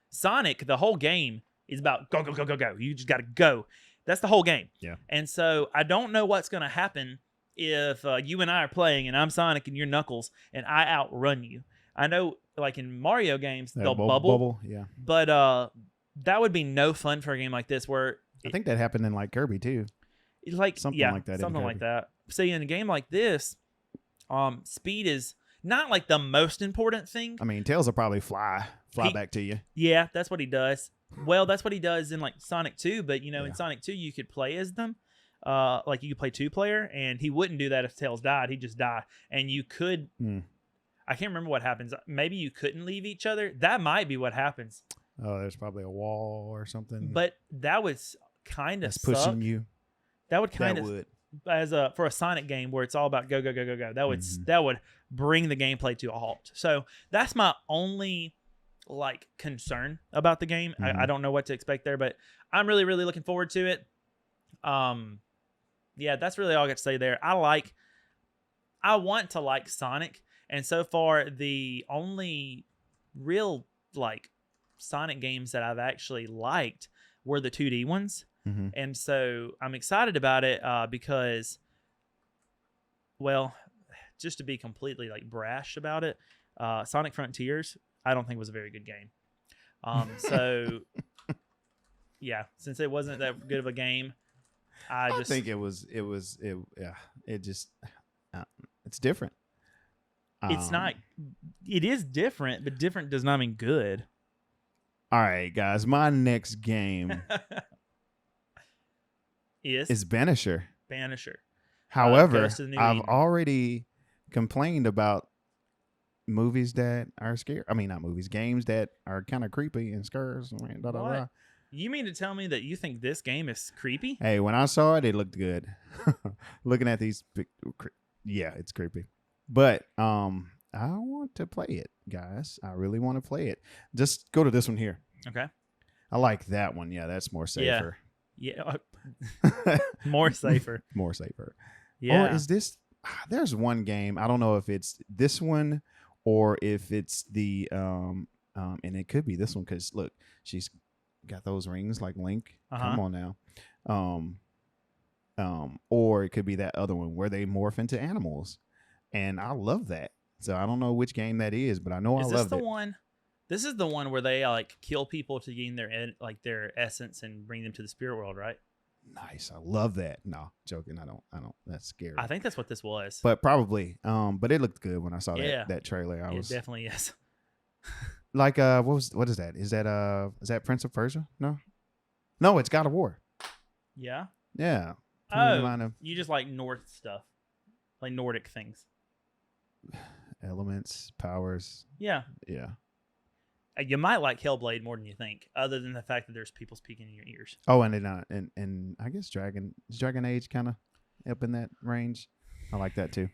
Sonic, the whole game is about go, go, go, go, go. You just got to go. That's the whole game. Yeah. And so I don't know what's going to happen if you and I are playing and I'm Sonic and you're Knuckles and I outrun you. I know, like in Mario games, they'll bubble. Yeah. But that would be no fun for a game like this where... I think that happened in like Kirby too. Something like that. See, in a game like this, speed is not like the most important thing. I mean, Tails will probably fly back to you. Yeah, that's what he does. Well, that's what he does in like Sonic 2, but in Sonic 2 you could play as them. Like you could play 2-player, and he wouldn't do that if Tails died. He'd just die. And you could I can't remember what happens. Maybe you couldn't leave each other. That might be what happens. Oh, there's probably a wall or something. But that would kind of that's pushing suck. you. That would That kind of would. for a Sonic game where it's all about go go go go go. That would Mhm. that would bring the gameplay to a halt. So that's my only like concern about the game. I Mhm. don't know what to expect there, but I'm really really looking forward to it. Yeah, that's really all I got to say there. I want to like Sonic, and so far the only real like Sonic games that I've actually liked were the 2D ones. Mhm. And so I'm excited about it because, well, just to be completely like brash about it, Sonic Frontiers I don't think was a very good game. So yeah, since it wasn't that good of a game, I think it was. Yeah. It just. It's different. it's not. It is different, but different does not mean good. All right, guys. My next game is Banisher. Banisher. However, Ghost of the New I've Eden. already complained about movies that are scary. I mean, not movies, games that are kind of creepy and scares. Blah, blah, What? blah. You mean to tell me that you think this game is creepy? Hey, when I saw it, it looked good. Looking at these, yeah, it's creepy. But I want to play it, guys. I really want to play it. Just go to this one here. Okay. I like that one. Yeah, that's more safer. Yeah. More safer. More safer. Yeah. Or is this? There's one game. I don't know if it's this one or if it's the and it could be this one because look, she's got those rings like Link. Come on now. Or it could be that other one where they morph into animals, and I love that. So I don't know which game that is, but I know I love it. Is this the one? This is the one where they like kill people to gain their essence and bring them to the spirit world, right? Nice. I love that. No, joking. I don't. That's scary. I think that's what this was. But probably. But it looked good when I saw Yeah. that trailer. It definitely is. Like what is that? Is that Prince of Persia? No, it's God of War. Yeah. Yeah. Oh, you just like North stuff, like Nordic things. Elements, powers. Yeah. Yeah. You might like Hellblade more than you think, other than the fact that there's people speaking in your ears. Oh, and then and I guess Dragon Age kind of up in that range. I like that too.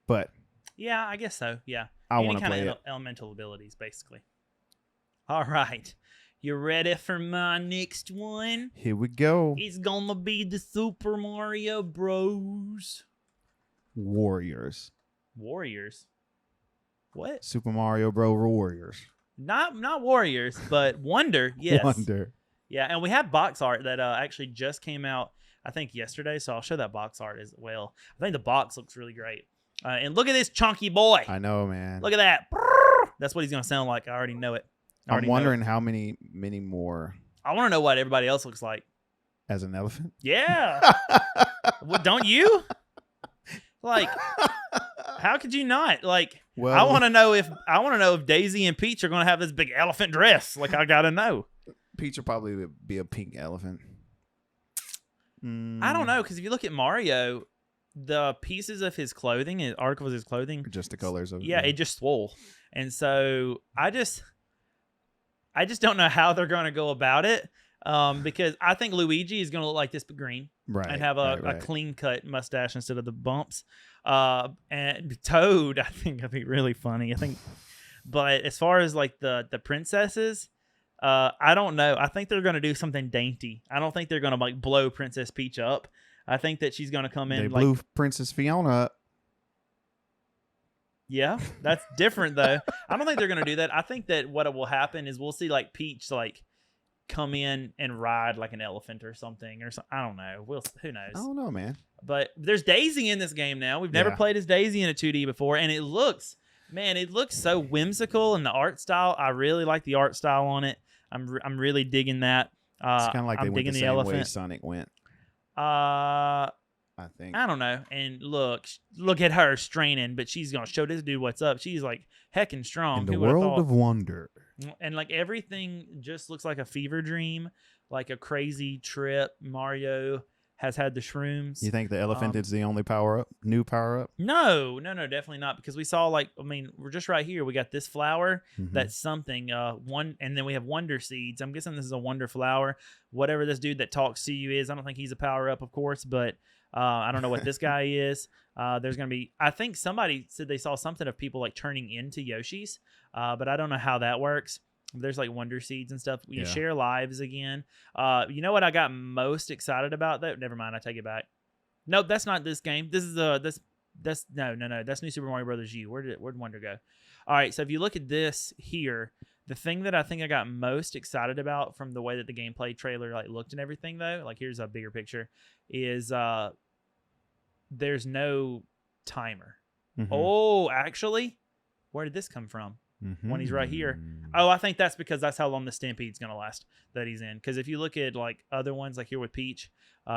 But yeah, I guess so. Yeah. I want to play kind it. of elemental abilities, basically. All right. You ready for my next one? Here we go. It's gonna be the Super Mario Bros. Warriors. What? Super Mario Bros. Warriors. Not Warriors, but Wonder. Yes. Wonder. Yeah, and we have box art that actually just came out, I think, yesterday. So I'll show that box art as well. I think the box looks really great. And look at this chunky boy. I know, man. Look at that. That's what he's gonna sound like. I already know it. I'm wondering how many more I want to know what everybody else looks like. as an elephant. Yeah. Well, don't you? Like, how could you not? Like, Well, I want to know if Daisy and Peach are going to have this big elephant dress. Like, I got to know. Peach will probably be a pink elephant. I don't know, because if you look at Mario, the pieces of his clothing, articles of his clothing, Just the colors of it just swole. And so I just don't know how they're going to go about it. Because I think Luigi is going to look like this, but green, right, and have a right. clean cut mustache instead of the bumps. And Toad, I think, would be really funny. I think, but as far as like the princesses, I don't know. I think they're going to do something dainty. I don't think they're going to like blow Princess Peach up. I think that she's going to come in. They like, blew Princess Fiona up. Yeah, that's different though. I don't think they're going to do that. I think that what will happen is we'll see like Peach like come in and ride like an elephant or something I don't know. Who knows? I don't know, man. But there's Daisy in this game now. We've never played as Daisy in a 2D before, and it looks so whimsical, and the art style. I really like the art style on it. I'm really digging that. It's kind of like I'm they went digging the the same way elephant. Sonic went. I think. I don't know. And look at her straining, but she's gonna show this dude what's up. She's like heckin' strong. In the Who would've world thought? of wonder. And like everything just looks like a fever dream, like a crazy trip. Mario has had the shrooms. You think the elephant is the only new power up? No, definitely not. Because we saw we're just right here. We got this flower. That's something. One, and then we have wonder seeds. I'm guessing this is a wonder flower. Whatever this dude that talks to you is, I don't think he's a power up, of course, but I don't know what this guy is. There's gonna be. I think somebody said they saw something of people like turning into Yoshis, but I don't know how that works. There's like wonder seeds and stuff. You share lives again. You know what I got most excited about though? Never mind, I take it back. Nope, that's not this game. This is no. That's New Super Mario Brothers U. Where'd Wonder go? All right, so if you look at this here, the thing that I think I got most excited about from the way that the gameplay trailer like looked and everything though, like here's a bigger picture, is there's no timer. Oh, actually, where did this come from? When he's right here. Oh, I think that's because that's how long the Stampede's going to last that he's in. Because if you look at like other ones, like here with Peach,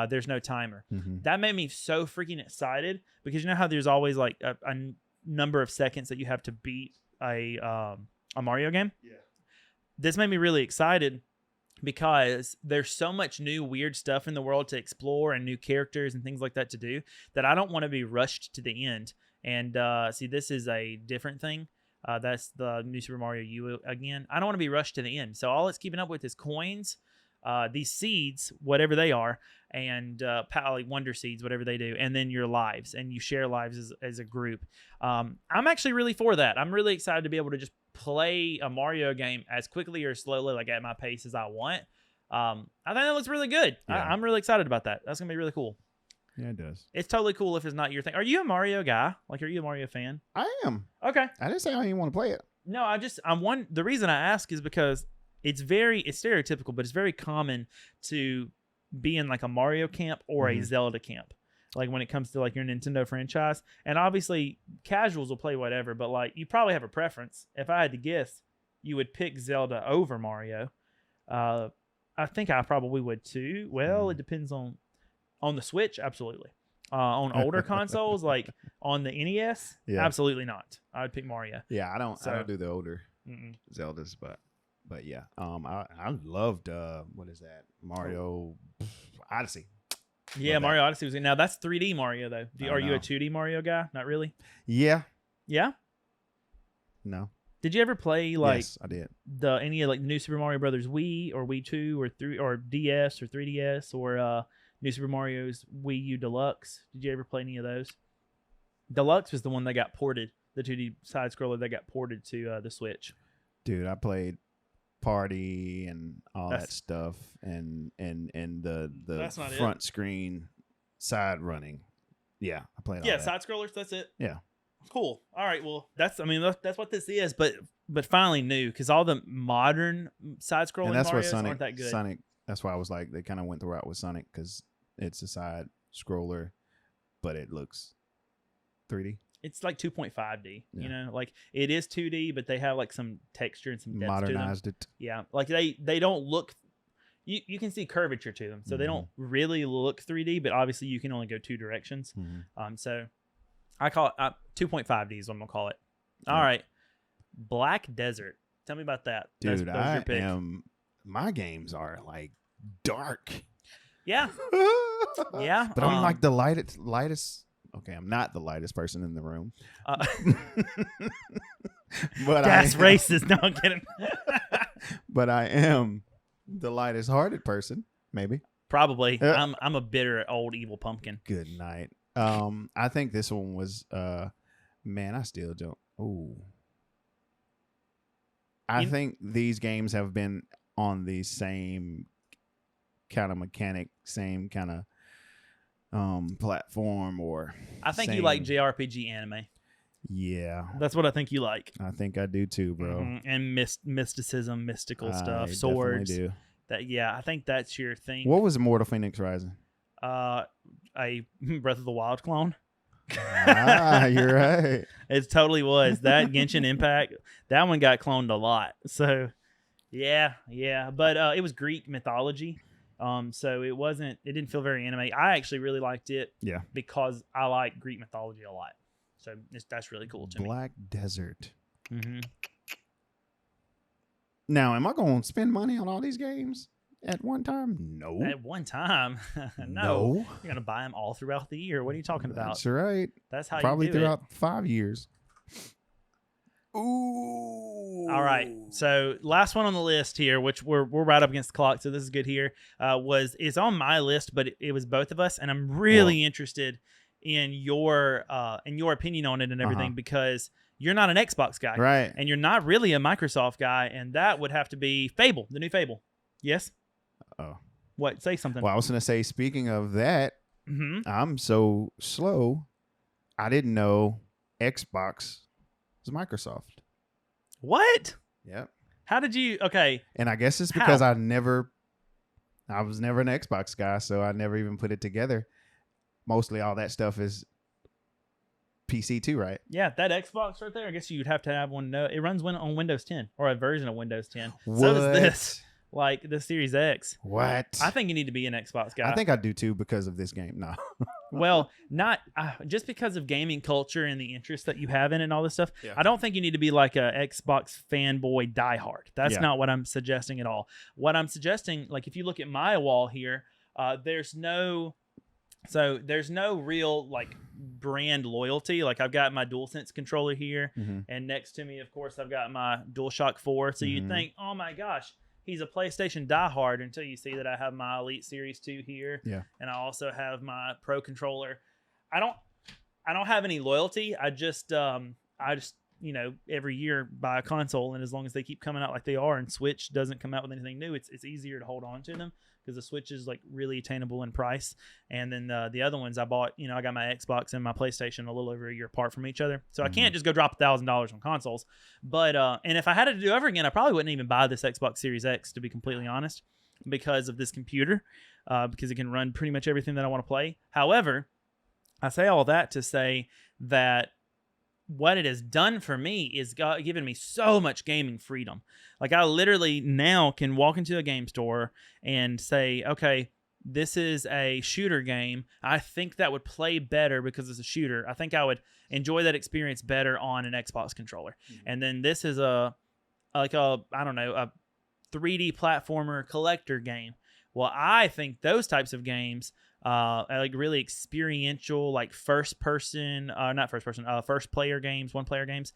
there's no timer. That made me so freaking excited because you know how there's always like a number of seconds that you have to beat a Mario game? Yeah. This made me really excited because there's so much new weird stuff in the world to explore and new characters and things like that to do that I don't want to be rushed to the end. And see, this is a different thing. That's the New Super Mario U again. I don't want to be rushed to the end. So all it's keeping up with is coins, these seeds, whatever they are, and like wonder seeds, whatever they do, and then your lives. And you share lives as a group. I'm actually really for that. I'm really excited to be able to just play a Mario game as quickly or slowly, like at my pace as I want. I think that looks really good. Yeah. I'm really excited about that. That's going to be really cool. Yeah, it does. It's totally cool if it's not your thing. Are you a Mario guy? Like, are you a Mario fan? I am. Okay. I didn't say I didn't want to play it. No, the reason I ask is because it's stereotypical, but it's very common to be in like a Mario camp or a Zelda camp. Like when it comes to like your Nintendo franchise. And obviously casuals will play whatever, but like you probably have a preference. If I had to guess, you would pick Zelda over Mario. I think I probably would too. Well, it depends on the Switch, absolutely. On older consoles, like on the NES, absolutely not. I would pick Mario. Yeah, I don't do the older Zeldas, but yeah. I loved what is that? Mario Odyssey. Yeah, love Mario Odyssey was good. Now that's 3D Mario though. Are you a 2D Mario guy? Not really. Yeah. Yeah. No. Did you ever play like? Yes, I did. Any of like New Super Mario Brothers Wii or Wii 2 or 3 or DS or 3DS or New Super Mario's Wii U Deluxe? Did you ever play any of those? Deluxe was the one that got ported, the 2D side scroller that got ported to the Switch. Dude, I played Party and all that stuff, and the front screen side running. Yeah, I played. Yeah, side scrollers. That's it. Yeah. Cool. All right. Well, that's what this is, but finally new because all the modern side scrolling Marios aren't that good. Sonic. That's why I was like, they kind of went the route with Sonic because it's a side scroller, but it looks 3D. It's like 2.5D, you know, like it is 2D, but they have like some texture and some depth modernized to them. it. Yeah, like they don't look. You can see curvature to them, so they don't really look 3D, but obviously you can only go two directions. So I call it 2.5D is what I'm gonna call it. All right, Black Desert. Tell me about that, dude. My games are like dark. Yeah. Yeah. But I'm like the lightest. Okay, I'm not the lightest person in the room. But that's racist. No, I'm kidding. But I am the lightest hearted person, maybe. Probably. I'm a bitter old evil pumpkin. Good night. I think this one was man, I still don't. Oh. I think these games have been on the same kind of mechanic, same kind of platform, or I think you like JRPG anime. Yeah, that's what I think you like. I think I do too, bro. And mysticism, mystical stuff, swords. Do. I think that's your thing. What was Immortal Phoenix Rising? A Breath of the Wild clone. You're right. It totally was. That Genshin Impact, that one got cloned a lot. So yeah. But it was Greek mythology. So it didn't feel very anime. I actually really liked it. Yeah. Because I like Greek mythology a lot. So that's really cool to me. Black Desert. Now, am I going to spend money on all these games? at one time? No. At one time, no. You're gonna buy them all throughout the year. What are you talking about? That's right. That's how Probably you do throughout it. 5 years. Ooh. All right. So last one on the list here, which we're right up against the clock, so this is good here. Is on my list, but it was both of us, and I'm really interested in your opinion on it and everything because you're not an Xbox guy, right? And you're not really a Microsoft guy, and that would have to be Fable, the new Fable. Yes. Oh. What? Say something. Well, I was gonna say. Speaking of that, I'm so slow. I didn't know Xbox was Microsoft. What? Yep. How did you? Okay. And I guess it's because I was never an Xbox guy, so I never even put it together. Mostly all that stuff is PC too, right? Yeah, that Xbox right there. I guess you'd have to have one. It runs on Windows 10 or a version of Windows 10. What? So does this. Like the Series X. What? I think you need to be an Xbox guy. I think I do too because of this game. No. Well, not just because of gaming culture and the interest that you have in it and all this stuff. Yeah. I don't think you need to be like a Xbox fanboy diehard. That's not what I'm suggesting at all. What I'm suggesting, like if you look at my wall here, there's no real like brand loyalty. Like I've got my DualSense controller here, and next to me, of course, I've got my DualShock 4. So you'd think, oh my gosh, he's a PlayStation diehard until you see that I have my Elite Series 2 here. Yeah. And I also have my Pro controller. I don't have any loyalty. I just every year buy a console, and as long as they keep coming out like they are and Switch doesn't come out with anything new, it's easier to hold on to them because the Switch is like really attainable in price. And then the other ones I bought, I got my Xbox and my PlayStation a little over a year apart from each other. So I can't just go drop $1,000 on consoles. But and if I had it to do over again, I probably wouldn't even buy this Xbox Series X, to be completely honest, because of this computer, because it can run pretty much everything that I want to play. However, I say all that to say that what it has done for me is given me so much gaming freedom. Like I literally now can walk into a game store and say, okay, this is a shooter game. I think that would play better because it's a shooter. I think I would enjoy that experience better on an Xbox controller. And then this is a 3D platformer collector game. Well, I think those types of games, like really experiential, like first player games, one player games,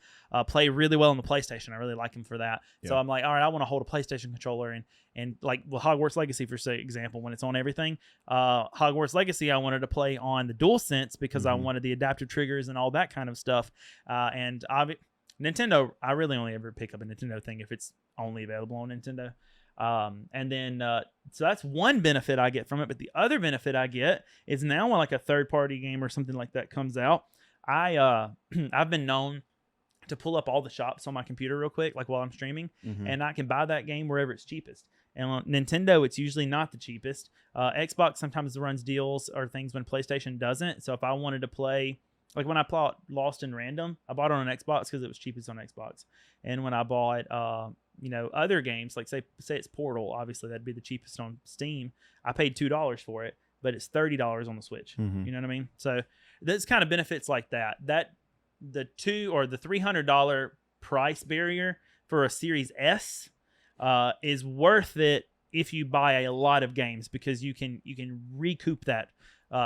play really well on the PlayStation. I really like them for that. Yeah. So I'm like, all right, I want to hold a PlayStation controller and like Hogwarts Legacy, for example, when it's on everything, Hogwarts Legacy, I wanted to play on the DualSense because I wanted the adaptive triggers and all that kind of stuff. And Nintendo, I really only ever pick up a Nintendo thing if it's only available on Nintendo. And then so that's one benefit I get from it, but the other benefit I get is now when like a third-party game or something like that comes out, I've been known to pull up all the shops on my computer real quick, like while I'm streaming, and I can buy that game wherever it's cheapest. And on Nintendo, it's usually not the cheapest. Xbox sometimes runs deals or things when PlayStation doesn't. So if I wanted to play, like when I bought Lost in Random, I bought it on an Xbox because it was cheapest on Xbox. And when I bought other games, like say it's Portal, obviously that'd be the cheapest on Steam. I paid $2 for it, but it's $30 on the Switch. You know what I mean? So there's kind of benefits like that. That the $300 price barrier for a Series S is worth it if you buy a lot of games because you can recoup that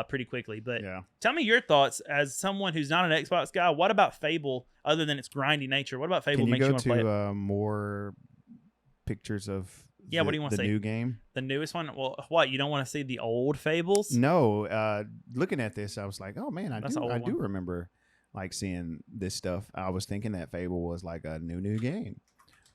pretty quickly. But tell me your thoughts as someone who's not an Xbox guy. What about Fable, other than its grindy nature? What about Fable makes you want to play it? Can you go to more pictures of what do you want to see? The new game? The newest one? Well, what, you don't want to see the old Fables? No. Looking at this, I was like, oh man, I do remember like seeing this stuff. I was thinking that Fable was like a new game.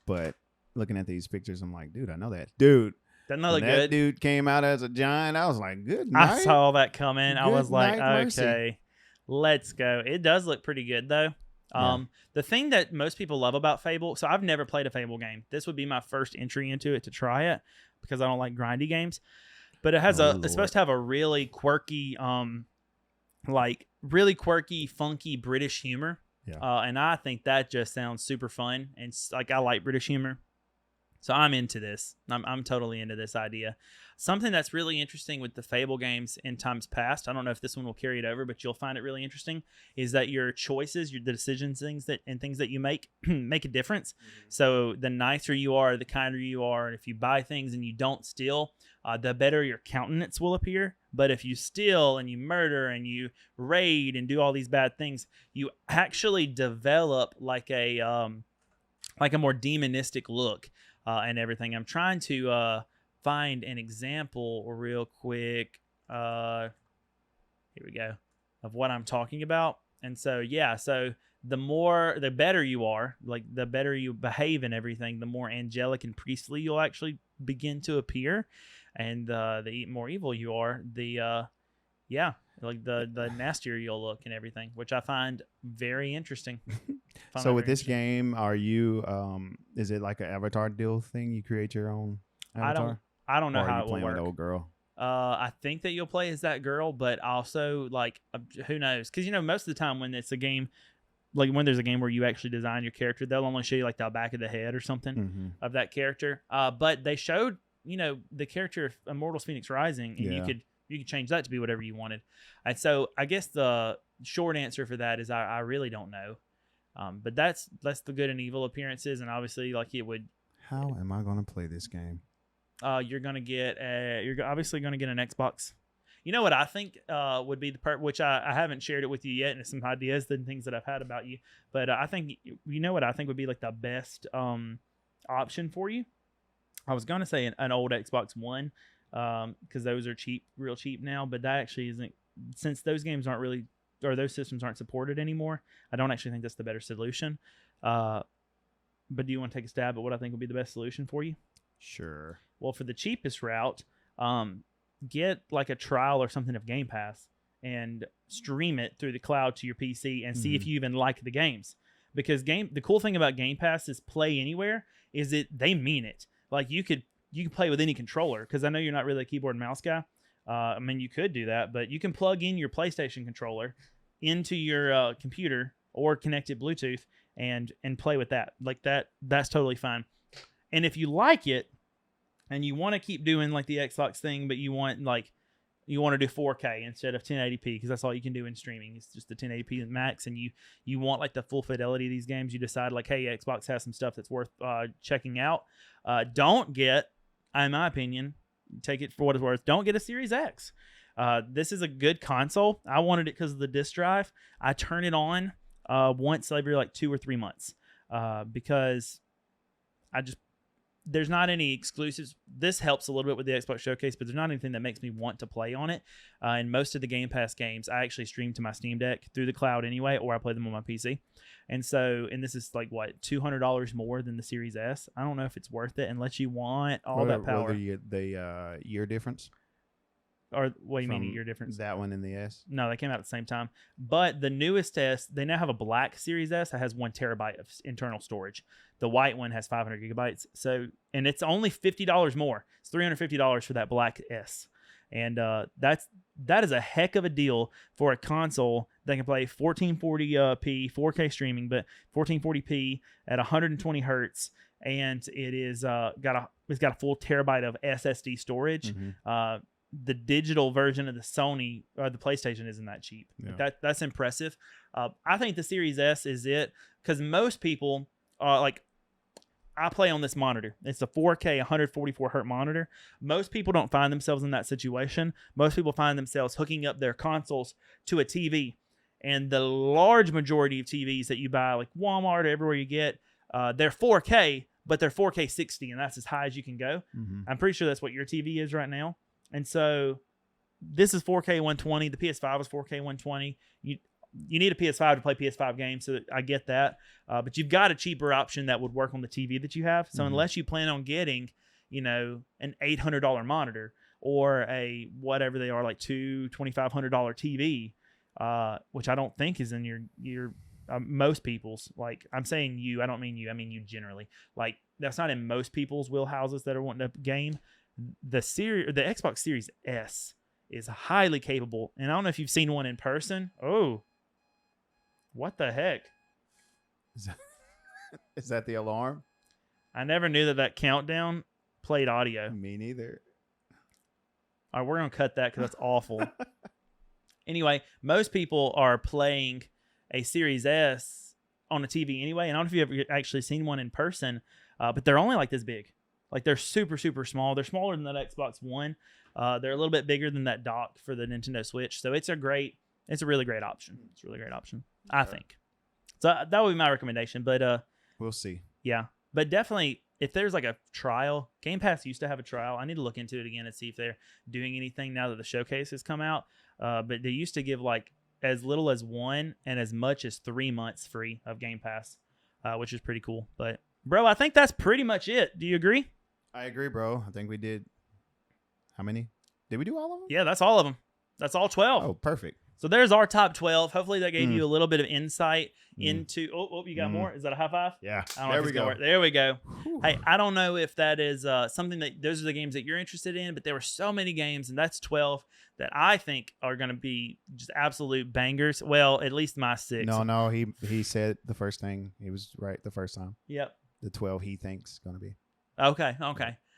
But looking at these pictures, I'm like, dude, I know that. Dude. Doesn't that look good? That dude came out as a giant. I was like, good night. I saw that coming. I was like, okay, mercy. Let's go. It does look pretty good, though. The thing that most people love about Fable, so I've never played a Fable game. This would be my first entry into it to try it because I don't like grindy games. But it has it's supposed to have a really quirky, funky British humor. Yeah. And I think that just sounds super fun. And like I like British humor. So I'm into this. I'm totally into this idea. Something that's really interesting with the Fable games in times past, I don't know if this one will carry it over, but you'll find it really interesting, is that your choices, the decisions, things that you make make a difference. So the nicer you are, the kinder you are, and if you buy things and you don't steal, the better your countenance will appear. But if you steal and you murder and you raid and do all these bad things, you actually develop like a more demonistic look and everything. I'm trying to find an example real quick. Here we go, of what I'm talking about. And so, yeah, so the better you are, like the better you behave and everything, the more angelic and priestly you'll actually begin to appear. And the more evil you are, the nastier you'll look and everything, which I find very interesting. So with this game, are you is it like an avatar deal thing? You create your own avatar? I don't know or how are it you will playing work. with the old girl? I think that you'll play as that girl, but also like who knows? Because most of the time when it's a game, like when there's a game where you actually design your character, they'll only show you like the back of the head or something of that character. But they showed the character of Immortals Phoenix Rising, and you could change that to be whatever you wanted. And so I guess the short answer for that is I really don't know. But that's the good and evil appearances, and obviously like it would. How am I going to play this game? You're obviously going to get an Xbox. You know what I think would be the part, which I haven't shared it with you yet, and some ideas and things that I've had about you. But I think what I think would be like the best option for you. I was going to say an old Xbox One because those are cheap, real cheap now. But that actually isn't, since those games aren't really, or those systems aren't supported anymore. I don't actually think that's the better solution. But do you want to take a stab at what I think would be the best solution for you? Sure. Well, for the cheapest route, get like a trial or something of Game Pass and stream it through the cloud to your PC and see if you even like the games. Because the cool thing about Game Pass is Play Anywhere is they mean it. Like you can play with any controller, because I know you're not really a keyboard and mouse guy. I mean, you could do that, but you can plug in your PlayStation controller into your computer or connect it Bluetooth and play with that. Like that's totally fine. And if you like it and you want to keep doing like the Xbox thing, but you want to do 4K instead of 1080p, because that's all you can do in streaming. It's just the 1080p max, and you want like the full fidelity of these games. You decide like, hey, Xbox has some stuff that's worth checking out. Don't get, in my opinion, take it for what it's worth, don't get a Series X. This is a good console. I wanted it because of the disk drive. I turn it on once every like 2 or 3 months because there's not any exclusives. This helps a little bit with the Xbox Showcase, but there's not anything that makes me want to play on it. And most of the Game Pass games, I actually stream to my Steam Deck through the cloud anyway, or I play them on my PC. And this is like, what, $200 more than the Series S? I don't know if it's worth it unless you want all that power. What the year difference? Or what do you mean a year difference? That one and the S? No, they came out at the same time. But the newest S, they now have a black Series S that has 1 terabyte of internal storage. The white one has 500 gigabytes. So, and it's only $50 more. It's $350 for that black S. And that is a heck of a deal for a console that can play 1440p 4K streaming, but 1440p at 120 hertz, and it is got a full terabyte of SSD storage. The digital version of the Sony or the PlayStation isn't that cheap. Yeah. That's impressive. I think the Series S is it, because most people I play on this monitor. It's a 4K 144 hertz monitor. Most people don't find themselves in that situation. Most people find themselves hooking up their consoles to a TV. And the large majority of TVs that you buy, like Walmart or everywhere you get, they're 4K, but they're 4K 60, and that's as high as you can go. I'm pretty sure that's what your TV is right now. And so this is 4K 120. The PS5 is 4K 120. You need a PS5 to play PS5 games, so I get that. But you've got a cheaper option that would work on the TV that you have. So unless you plan on getting, an $800 monitor or a whatever they are, like $2,500 TV, which I don't think is in your most people's, like, I'm saying you, I don't mean you, I mean you generally. Like, that's not in most people's wheelhouses that are wanting to game. The Xbox Series S is highly capable, and I don't know if you've seen one in person. Oh, what the heck? Is that the alarm? I never knew that countdown played audio. Me neither. All right, we're going to cut that because that's awful. Anyway, most people are playing a Series S on a TV anyway. And I don't know if you've ever actually seen one in person, but they're only like this big. Like they're super, super small. They're smaller than that Xbox One. They're a little bit bigger than that dock for the Nintendo Switch. So it's a really great option. It's a really great option, I think. So that would be my recommendation. But we'll see. Yeah. But definitely, if there's like a trial, Game Pass used to have a trial. I need to look into it again and see if they're doing anything now that the showcase has come out. But they used to give like as little as 1 and as much as 3 months free of Game Pass, which is pretty cool. But, bro, I think that's pretty much it. Do you agree? I agree, bro. I think we did. How many? Did we do all of them? Yeah, that's all of them. That's all 12. Oh, perfect. So there's our top 12. Hopefully that gave you a little bit of insight into. Oh, you got more? Is that a high five? Yeah. There we go. There we go. Hey, I don't know if that is something that those are the games that you're interested in, but there were so many games, and that's 12 that I think are going to be just absolute bangers. Well, at least my 6. No. He said the first thing. He was right the first time. Yep. The 12 he thinks going to be. Okay.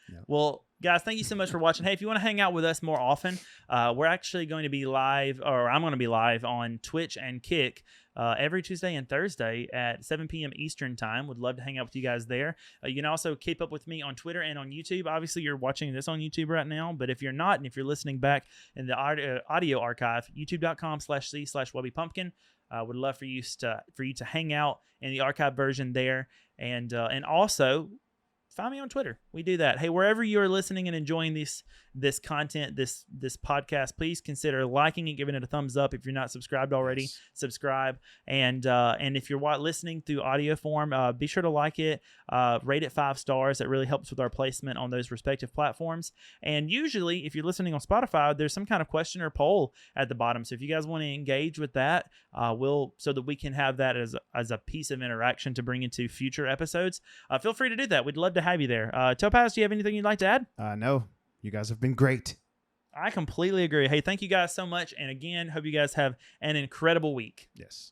Yep. Well, guys, thank you so much for watching. Hey, if you want to hang out with us more often, we're actually going to be live, or I'm going to be live on Twitch and Kick every Tuesday and Thursday at 7 p.m. Eastern time. Would love to hang out with you guys there. You can also keep up with me on Twitter and on YouTube. Obviously, you're watching this on YouTube right now, but if you're not, and if you're listening back in the audio archive, youtube.com/c/WebbE3. Would love for you to hang out in the archive version there, and also find me on Twitter. We do that. Hey, wherever you are listening and enjoying this content, this podcast, please consider liking it, giving it a thumbs up. If you're not subscribed already, subscribe. And if you're listening through audio form, be sure to like it, rate it 5 stars. That really helps with our placement on those respective platforms. And usually, if you're listening on Spotify, there's some kind of question or poll at the bottom. So if you guys want to engage with that, so that we can have that as a piece of interaction to bring into future episodes, feel free to do that. We'd love to have you there. Topaz, do you have anything you'd like to add? No. You guys have been great. I completely agree. Hey, thank you guys so much. And again, hope you guys have an incredible week. Yes.